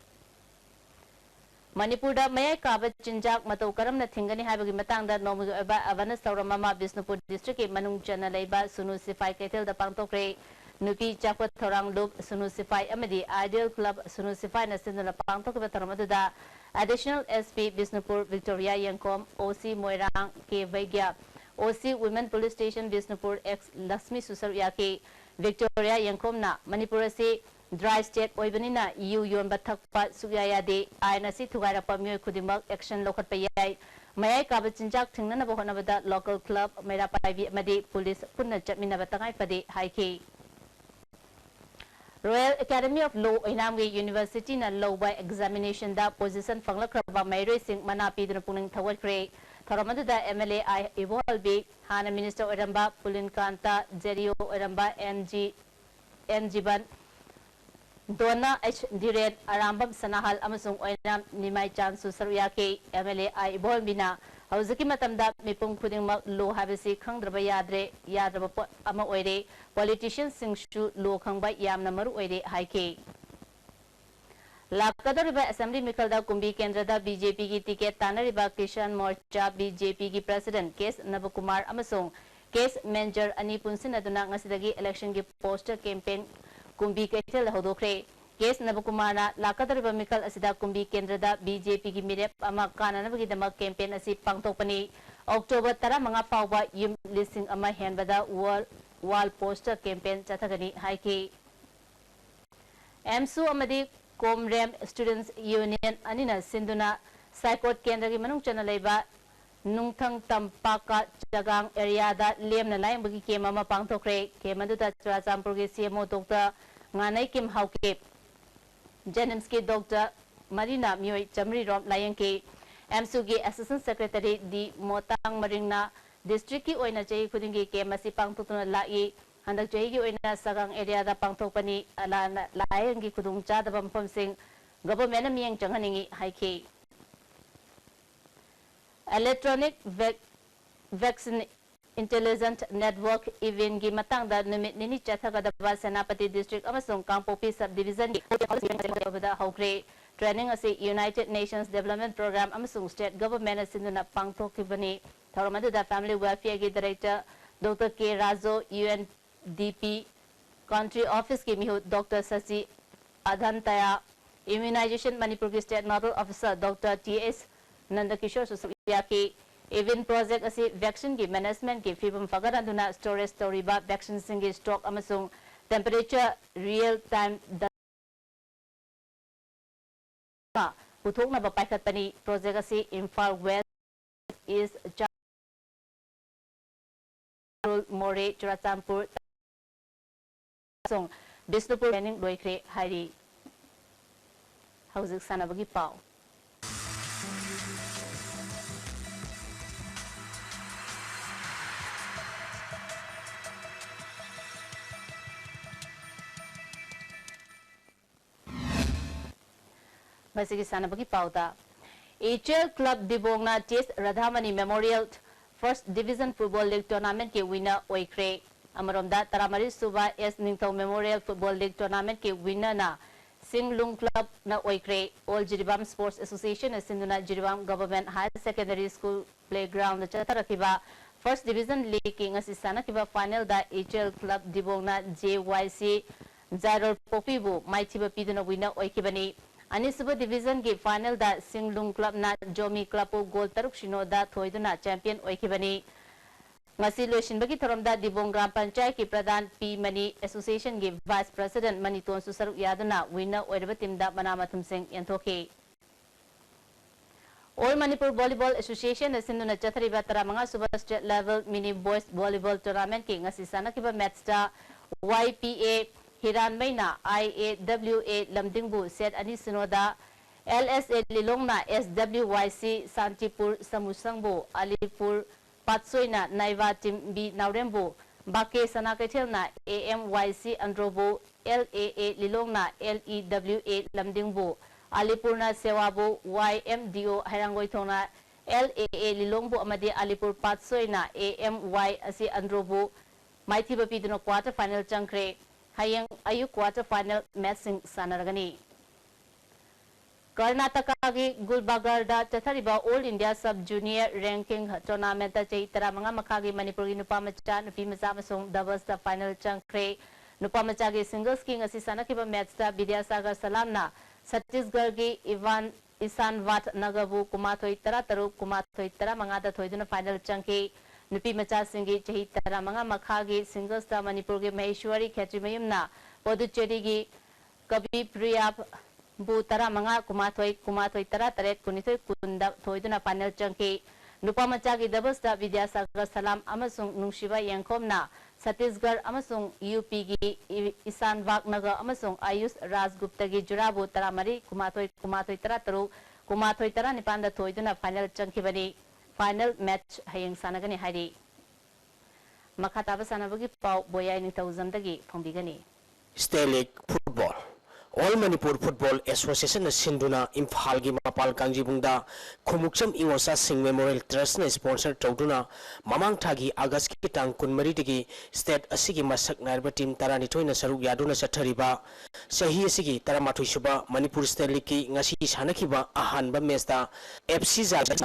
Manipur da Maya Kaba Chinjak Matau Karam na Thingani Habagi Matanga Nomu Avana Sauramama Bisnupur District Manung Chana Laiba Sunu Sifai Ketel the Pantokre Nupi Chakwat Thorang Loop Sunu Sifai Amadi Ideal Club Sunu Sifai Nasinala Pangtok Taramada Additional SP Bisnupur Victoria Yankom OC Moirang K Vaigya OC Women Police Station Bisnupur X Lasmi Susar Yake Victoria Yankom na Manipurasi Dry State Oibanina Yu Yon Batakpa Suyaya de Ainasi Tugara Pamio Kudimak Action Local Payai Maya Kabachinjak Tingana Bohonabada Local Club Mera Paivi Madi Police Punna Chatmina Batangai Padi Haike Royal Academy of Law Inamwi University na Law by Examination da position Fanglakraba Mayre Singh Mana Pidra Puning Tawakre Thoramadu da MLA I Evolve Hana Minister Oramba Pulin Kanta Jerio Oramba N Jiban Dona H Dired Arambam Sanahal Amasung Oinam Nimai Chansu Saruyake MLA I Evolve Bina Hauzaki Matamda Mipung Puding Mak Law Habisi Kandraba Yadre Yadraba Ama Oire Politicians Singshu Law Kangba Yamna Maru Oire Haike Lakadariba Assembly Mikalda Kumbi Kendrada BJP ki ticket Tanariba Kishan Morcha BJP ki President Kes Nabakumar Amasung Kes Manager Ani Punsin Aduna Ngasidagi Election ki Poster Campaign Kumbi Ketel Hodokre Kes Nabakumana Lakadariba Mikal Asida Kumbi Kendrada BJP ki Mirep Ama Kananabagi Dama Campaign Asi Pangtokpani October Tara Manga Pauba Yum Listing Ama Henbada Wall Poster Campaign Chatagani Haike MSU Amadi Comrem Students Union Anina Sinduna Saikot Kendra ki Manung Chana Laiba Nungthang Tampaka Jagang area da Lem na Layang Bagi Kemama Pangtokre Kemaduta Churachampur ki CMO Dr. Nganai Kim Hauke Janimski Dr. Marina Mioy Chamri Rom Layangke MSU ki Assistant Secretary di Motang Maringna District ki Oina Jay Kudingi Kemasi Pangtutuna Lai handak jahi gi oina sagang area da pangthokpani ala laeng gi khudung chadaba mphom sing government na mieng changhaningi haiki electronic vaccine intelligent network event gi matang da numit nini chathaga da Senapati district amasung Kangpopi subdivision gi da hokre training ase United Nations Development Program amasung state government asinduna pangthokibani thoramadu da family welfare gi director Dr. K Razo UNDP country office ki mihu Dr. Sasi Adhantaya immunization Manipur ki state nodal officer Dr. TS Nandakishore Susya ki event project asi vaccine ki management ki fibum fagaraduna storage storiba vaccine singi stock amasung temperature real time data puthokna ba paikhat pani project asi Imphal West is More Churachampur song Bisnupur training loikre hari hauzik sanabagi pau masigi sanabagi pauta HL Club Dibongna Chase Radhamani Memorial First Division Football League Tournament ke winner oikre amaromda Taramari Suba S Ningthau Memorial Football League Tournament ke winner na Singlung Club na oikre All Jiribam Sports Association asinduna Jiribam Government High Secondary School Playground chatarakiba First Division League ke ngasi sanakiba final da HL Club Dibongna JYC Zairol Popibu maithiba piduna winner oikibani Anisuba Division ke final da Singlung Club na Jomi Club goal taruk shino da thoiduna champion oikibani ngasi loishinbagi thoramda Dibong Gram Panchayat ki Pradhan P Mani Association ke Vice President Maniton Susaruk Yaduna winner oiraba team da Manamathum Singh yanthoki All Manipur Volleyball Association asinduna chathariba taramanga suba state level mini boys volleyball tournament ke ngasi sanakiba match da YPA Hiran Maina IAWA Lamdingbu set ani sinoda LSA Lilongna SWYC Santipur Samusangbu Alipur Patsoina Naiva Tim B Naurembu Bake Sanakethelna AMYC Androbu LAA Lilongna LEWA Lamdingbu Alipurna Sewabu YMDO Harangoithona LAA Lilongbu amadi Alipur Patsoina AMY asi Androbu Maithiba Piduna quarter final changkre Hayang ayu quarter final matching sanaragani Karnataka gi Gulbagarda chathariba All India Sub Junior Ranking Tournament chai taramanga makhagi Manipur gi nupa macha nupi macha masong doubles da final changkre nupa macha gi singles ki ngasi sanakiba match da Vidyasagar Salamna Chhattisgarh gi Isan Wat Nagabu Kumathoi Tara Taru Kumathoi Tara manga da thoiduna final changki Nupi macha singi chahi taramanga makhagi singles da Manipur ge Maheshwari Khetrimayumna Puducherry gi Kabi Priya bu taramanga kumathoi tara taret kunithoi kunda thoiduna final changki nupa macha gi doubles da Vidyasagar Salam amasung Nungshiba Yangkhomna Chhattisgarh amasung UP gi Isan Vaknagar amasung Ayush Rajgupta gi Jurabu taramari kumathoi tara taru kumathoi tara nipanda thoiduna final changkibani final match hayeng sanagani hari makhataba sanabagi pau boyai ni tauzamdagi phongbigani State League Football All Manipur Football Association Sinduna Imphal gi Mapal Kangjibungda Khumukcham Ingosa Singh Memorial Trust na sponsor tawduna mamang thagi August ki tang 13 digi state asigi masak narba team tarani thoina saruk yaduna chathariba sahi asigi taramathui suba Manipur State League ki ngasi sanakiba ahanba match da FC Zalen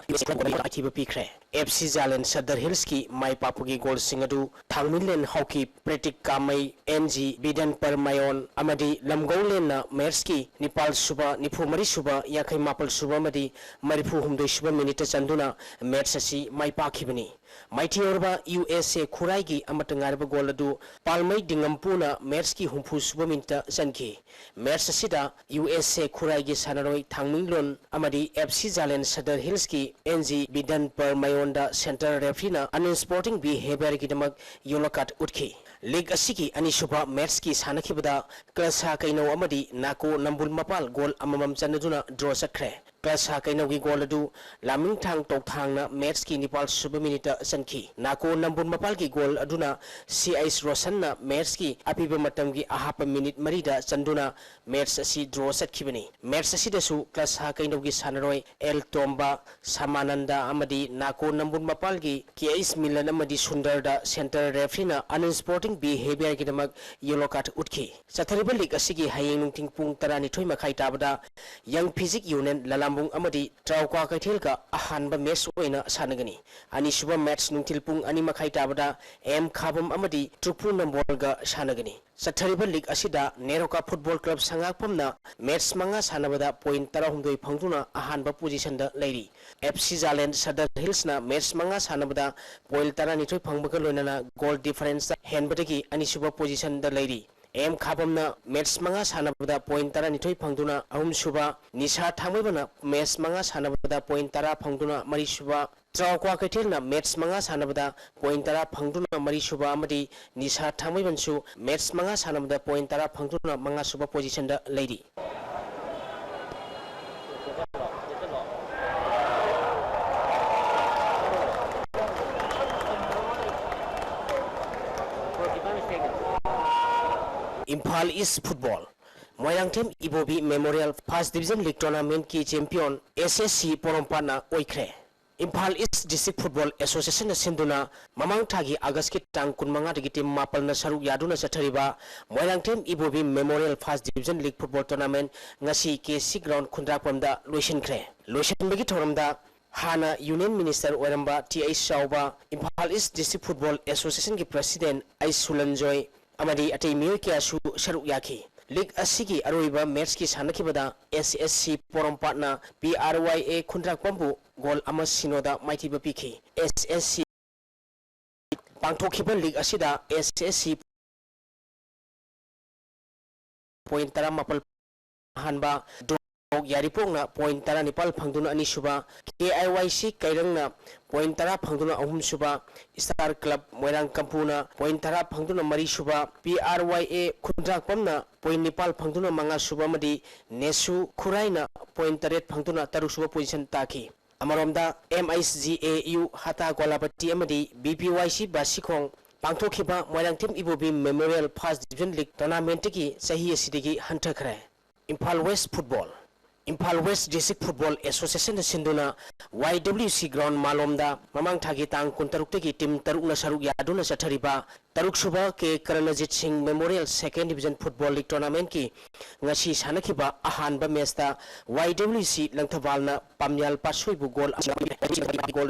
akiba pikre FC Zalen Sadar Hills ki mai papugi goal singadu Thangminlen hockey Pretik Kamai NG Bidan Parmayon amadi Lamgonglen na Merski Nepal Suba Nipu Mari Suba Yakai Mapal Suba Madi Maripu Humdo Suba Minita Chanduna Mersasi Mai Pakibani Mighty Orba USA Kuraigi Amatangarba Goladu Palmai Dingampuna Merski Humpu Suba Minta Zanki Mersasida USA Kuraigi Sanaroi Thangminglon Amadi FC Zalen Sadar Hillski NG Bidan Parmayonda Center Refina Unsporting Behavior Kidamak Yolokat Utki League Asiki Anisuba Merski Sanakibada Klasa Kaino Amadi Nako Nambul Mapal Gol Amamam Chanaduna draw sakre Klasa kainawgi goal adu laming thang tok thangna match ki Nepal suba minute sanki nako nambun mapal ki goal aduna CIS Roshan na match ki apiba matam gi ahapa minute marida chanduna match asi draw satkibani match asi dasu Klasa kainawgi sanaroi El Tomba Samananda amadi nako nambun mapal gi KS Milan amadi Sundar da center referee na unsporting behavior ki damak yellow card utki Sathariba league asi gi hayeng nungting pung tarani thoi makhai tabada Young Physic Union Lalambung amadi Traukwa Kaithel ka ahanba match oina sanagani ani suba match nungtil pung ani makhai tabada M Khabam amadi Trupu Nambol ga sanagani Sathariba league asida Neroka Football Club sangakpamna match manga sanabada point 13 phangtuna ahanba position da leiri FC Zalen Sadar Hills na match manga sanabada point 12 phangbaga loinana goal difference henbadagi ani suba position da leiri M Khabamna match manga sanabada point 12 phangduna ahum suba Nisha Thamibana match manga sanabada point 10 phangduna mari suba Traukwa Kaithel match manga sanabada point 10 phangduna mari suba amadi Nisha Thamibansu match manga sanabada point 10 phangduna manga suba position da leiri Imphal East Football Moirangthem Ibobi Memorial First Division League Tournament ki champion SSC Porompana oikre Imphal East District Football Association na sinduna mamang thagi August ki tang 15 dagi team mapal na saruk yaduna sathariba Moirangthem Ibobi Memorial First Division League Football Tournament ngasi KC Ground Khundrakpamda loisinkhre loisinbagi thoramda Hana Union Minister Oiramba TI Shauba Imphal East District Football Association ki President Aisulanjoy amadi atei miyo kya su saruk yaki league asigi aroiba match ki sanakibada SSC Porompatna PRYA Khundrakpambu goal ama sinoda maitiba piki SSC pangthokiba league asida SSC point 10 hanba Yaripongna point 10 phangduna ani suba KIYC Kairangna point 10 phangduna ahum suba Star Club Moirang Kampuna point 10 phangduna mari suba PRYA Khundrakpamna point 9 phangduna manga suba madi Nesu Khuraina point 8 phangduna taruk suba position taki amaromda MISGAU Hata Golapati amadi BPYC Basikhong pangthokiba Moirangthem Ibobi Memorial First Division League Tournament ki sahi asidigi hanthakre Imphal West Football Imphal West District Football Association sinduna YWC Ground Malomda mamang thagi tang 13 ki team taruk na saruk yaduna sathariba taruk suba ke Karanajit Singh Memorial Second Division Football League Tournament ki ngasi sanakiba ahanba match ta YWC Langthabalna Pamyal Pasoi bu goal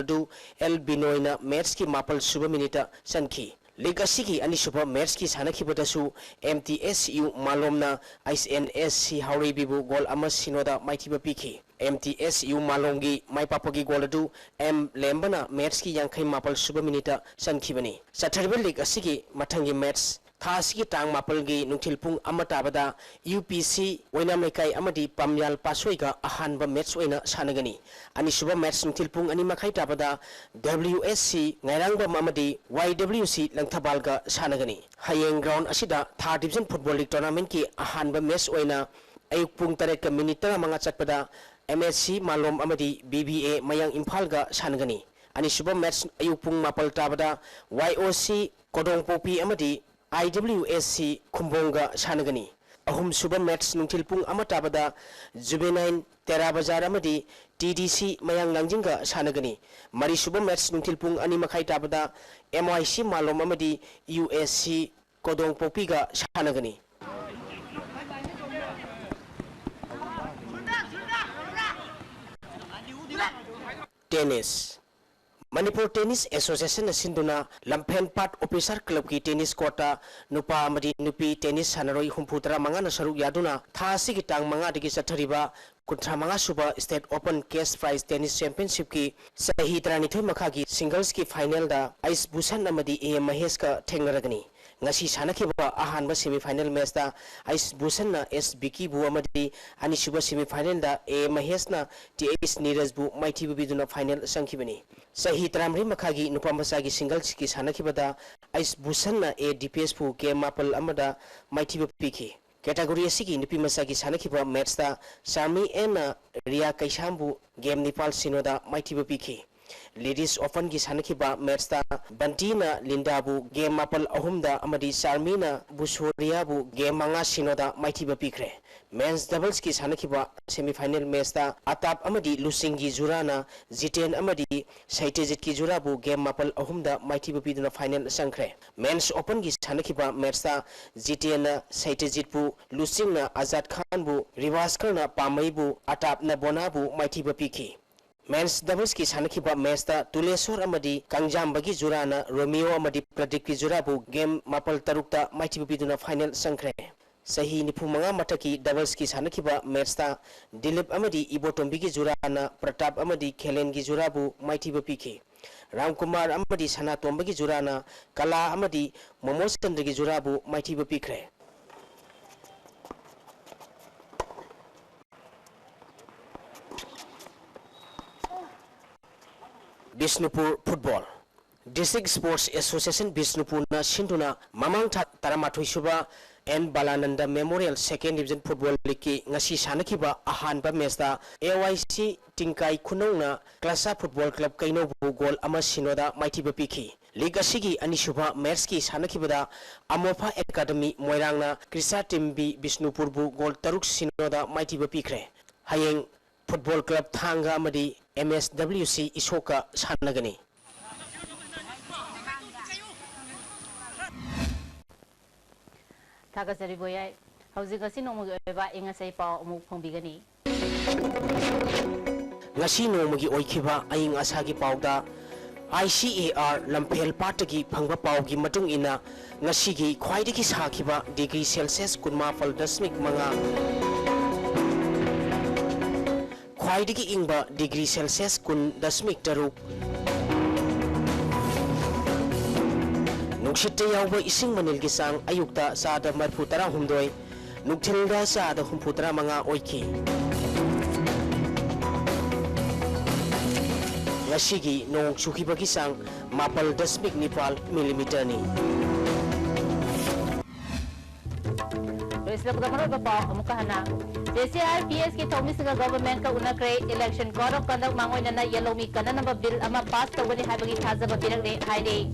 du El Binoina match ki mapal suba minute sanki League asigi ani suba match ki sanakibadasu MTSU Malomna ISNSC Hauribibu goal ama sinoda maitiba piki MTSU Malongi maipapagi goal adu M Lembana match ki yankhai mapal suba minute sankibani Saturday League asigi mathangi match Thasigi tang mapalgi nungthilpung amatabada UPC Wainamaikai amadi Pamyal Pasoiga ahanba match oina sanagani ani suba match nungthilpung ani makhai tabada WSC ngairangba amadi YWC Langthabalga sanagani hayeng ground asida Third Division Football League Tournament ki ahanba match oina ayuk pung 3 ka minute tara manga chatpada MSC Malom amadi BBA Mayang Imphalga sanagani ani suba match ayuk pung mapal tabada YOC Kodongpopi amadi IWSC Kumbonga sanagani ahum suba match nungthilpung amatabada Juvenile Terabazar amadi TDC Mayang Langjinga sanagani mari suba match nungthilpung ani makhai tabada MYC Malom amadi USC Kodongpopiga sanagani Tennis Manipur Tennis Association sinduna Lampen Part Officer Club ki tennis courta nupa amadi nupi tennis sanaroi humputra manga na saruk yaduna thasi ki tang manga digi sathariba kuntra manga suba State Open Cash Prize Tennis Championship ki sahi tranithoi makha ki singles ki final da Ice Bhushan amadi A Mahesh ka thengaragani ngasi sanakiba ahanba semi final match da Ice Bhushan na S Biki bu amadi ani suba semi final da A Mahesh na TS Neeraj bu maiti bu biduna final sangkibani sahi tramri makhagi nupambasa gi singles ki sanakibada Ice Bhushan na A DPS bu game mapal amada maiti bu piki Category asigi nupi masagi sanakiba matchda Sarmi and Ria Kaishambu game Nepal Sinoda Maitiba Piki. Ladies Open ki sanakiba matchda Bantina Lindabu game Mapal Ahumda Amadi Sarmina Busuriabu game Manga Sinoda Maitiba Pikre. Men's doubles ki sanakiba semi-final matchda Atap Amadi Lusingi Zurana Ziten Amadi Saitejit ki Zurabu game Mapal Ahumda Maitiba Piduna final Sankre. Men's Open ki sanakiba matchda Ziten Saitejitbu Lusingna Azad Khanbu Rivaskarna Pamaibu Atapna Bonabu Maitiba Piki. Men's doubles ki sanakiba matchda Tulesor Amadi Kangjambagi Zurana Romeo Amadi Pradik ki Zurabu game Mapal Tarukta Maitiba Piduna final Sankre. Sahi Nipumanga Mataki doubles ki sanakiba matchda Dilip Amadi Ibotombi ki Zurana Pratap Amadi Kelen ki Zurabu Maitiba Piki. Ramkumar Amadi Sana Tombagi Zurana Kala Amadi Momosandagi Zurabu Maitiba Pikre. Bisnupur Football District Sports Association Bisnupur na Sinduna Mamang Taramatoi Suba and Balananda Memorial Second Division Football League ngasi sanakiba ahanba matchda AYC Tingkai Kunongna Klasa Football Club Kaino Gol ama Sinoda Maitiba Piki. League asigi anishuba match ki sanakibada Amofa Academy Moirangna Krisa Timbi Bisnupurbu Gol Taruk Sinoda Maitiba Pikre. Hayeng Football Club Thanga Amadi MSWC Isoka Sanagani. Tagasari Boya, Hausigasi no Muga Ingasai Pau Mupongani. Ngasino Mugi Oikiba, Aing Asagi Pauda, ICAR Lampel Patagi Panga Paugi Matung Ina, Nasigi, Quaidiki Sakiba, degree Celsius Kunmafal Dasmik Manga. Quaidiki Ingba, degree Celsius Kun Dasmik Taruk. Nukshitte yauba ising manilgi sang ayukta saada marputara humdoi nukthilda saada humputara manga oiki ngasigi nong sukibagi sang mapal dasmik nipal millimeter ni Isla Kudamarol Bapa Amukahana JCRPS ki Thomisiga government ka unakre election code of conduct mangoy na yellow mi kana number bill ama pass tawani habagi thazaba birakle haide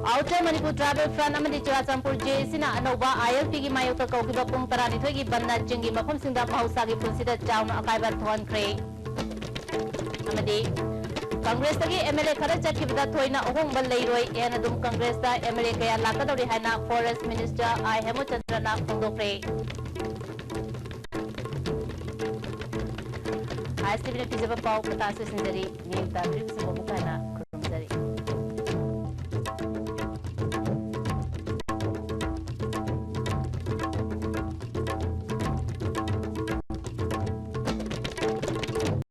Outer Manipur Travel Front Amadi Churachampur JCna Anova ILP ki Mayota Kaukiba Pung Taranithoi ki Banna Jingi Mafam Singda Mahausa ki Punsida Chawna Akaiba Thon Kre Amadi Congress tagi MLA khara chatkibada thoina ohong bal leiroi en adum Congress ta MLA kaya lakadori haina Forest Minister I Hemo Chandrana phongdokre ISTV ne pijaba pau kata se sinjari ni ta trip se bokana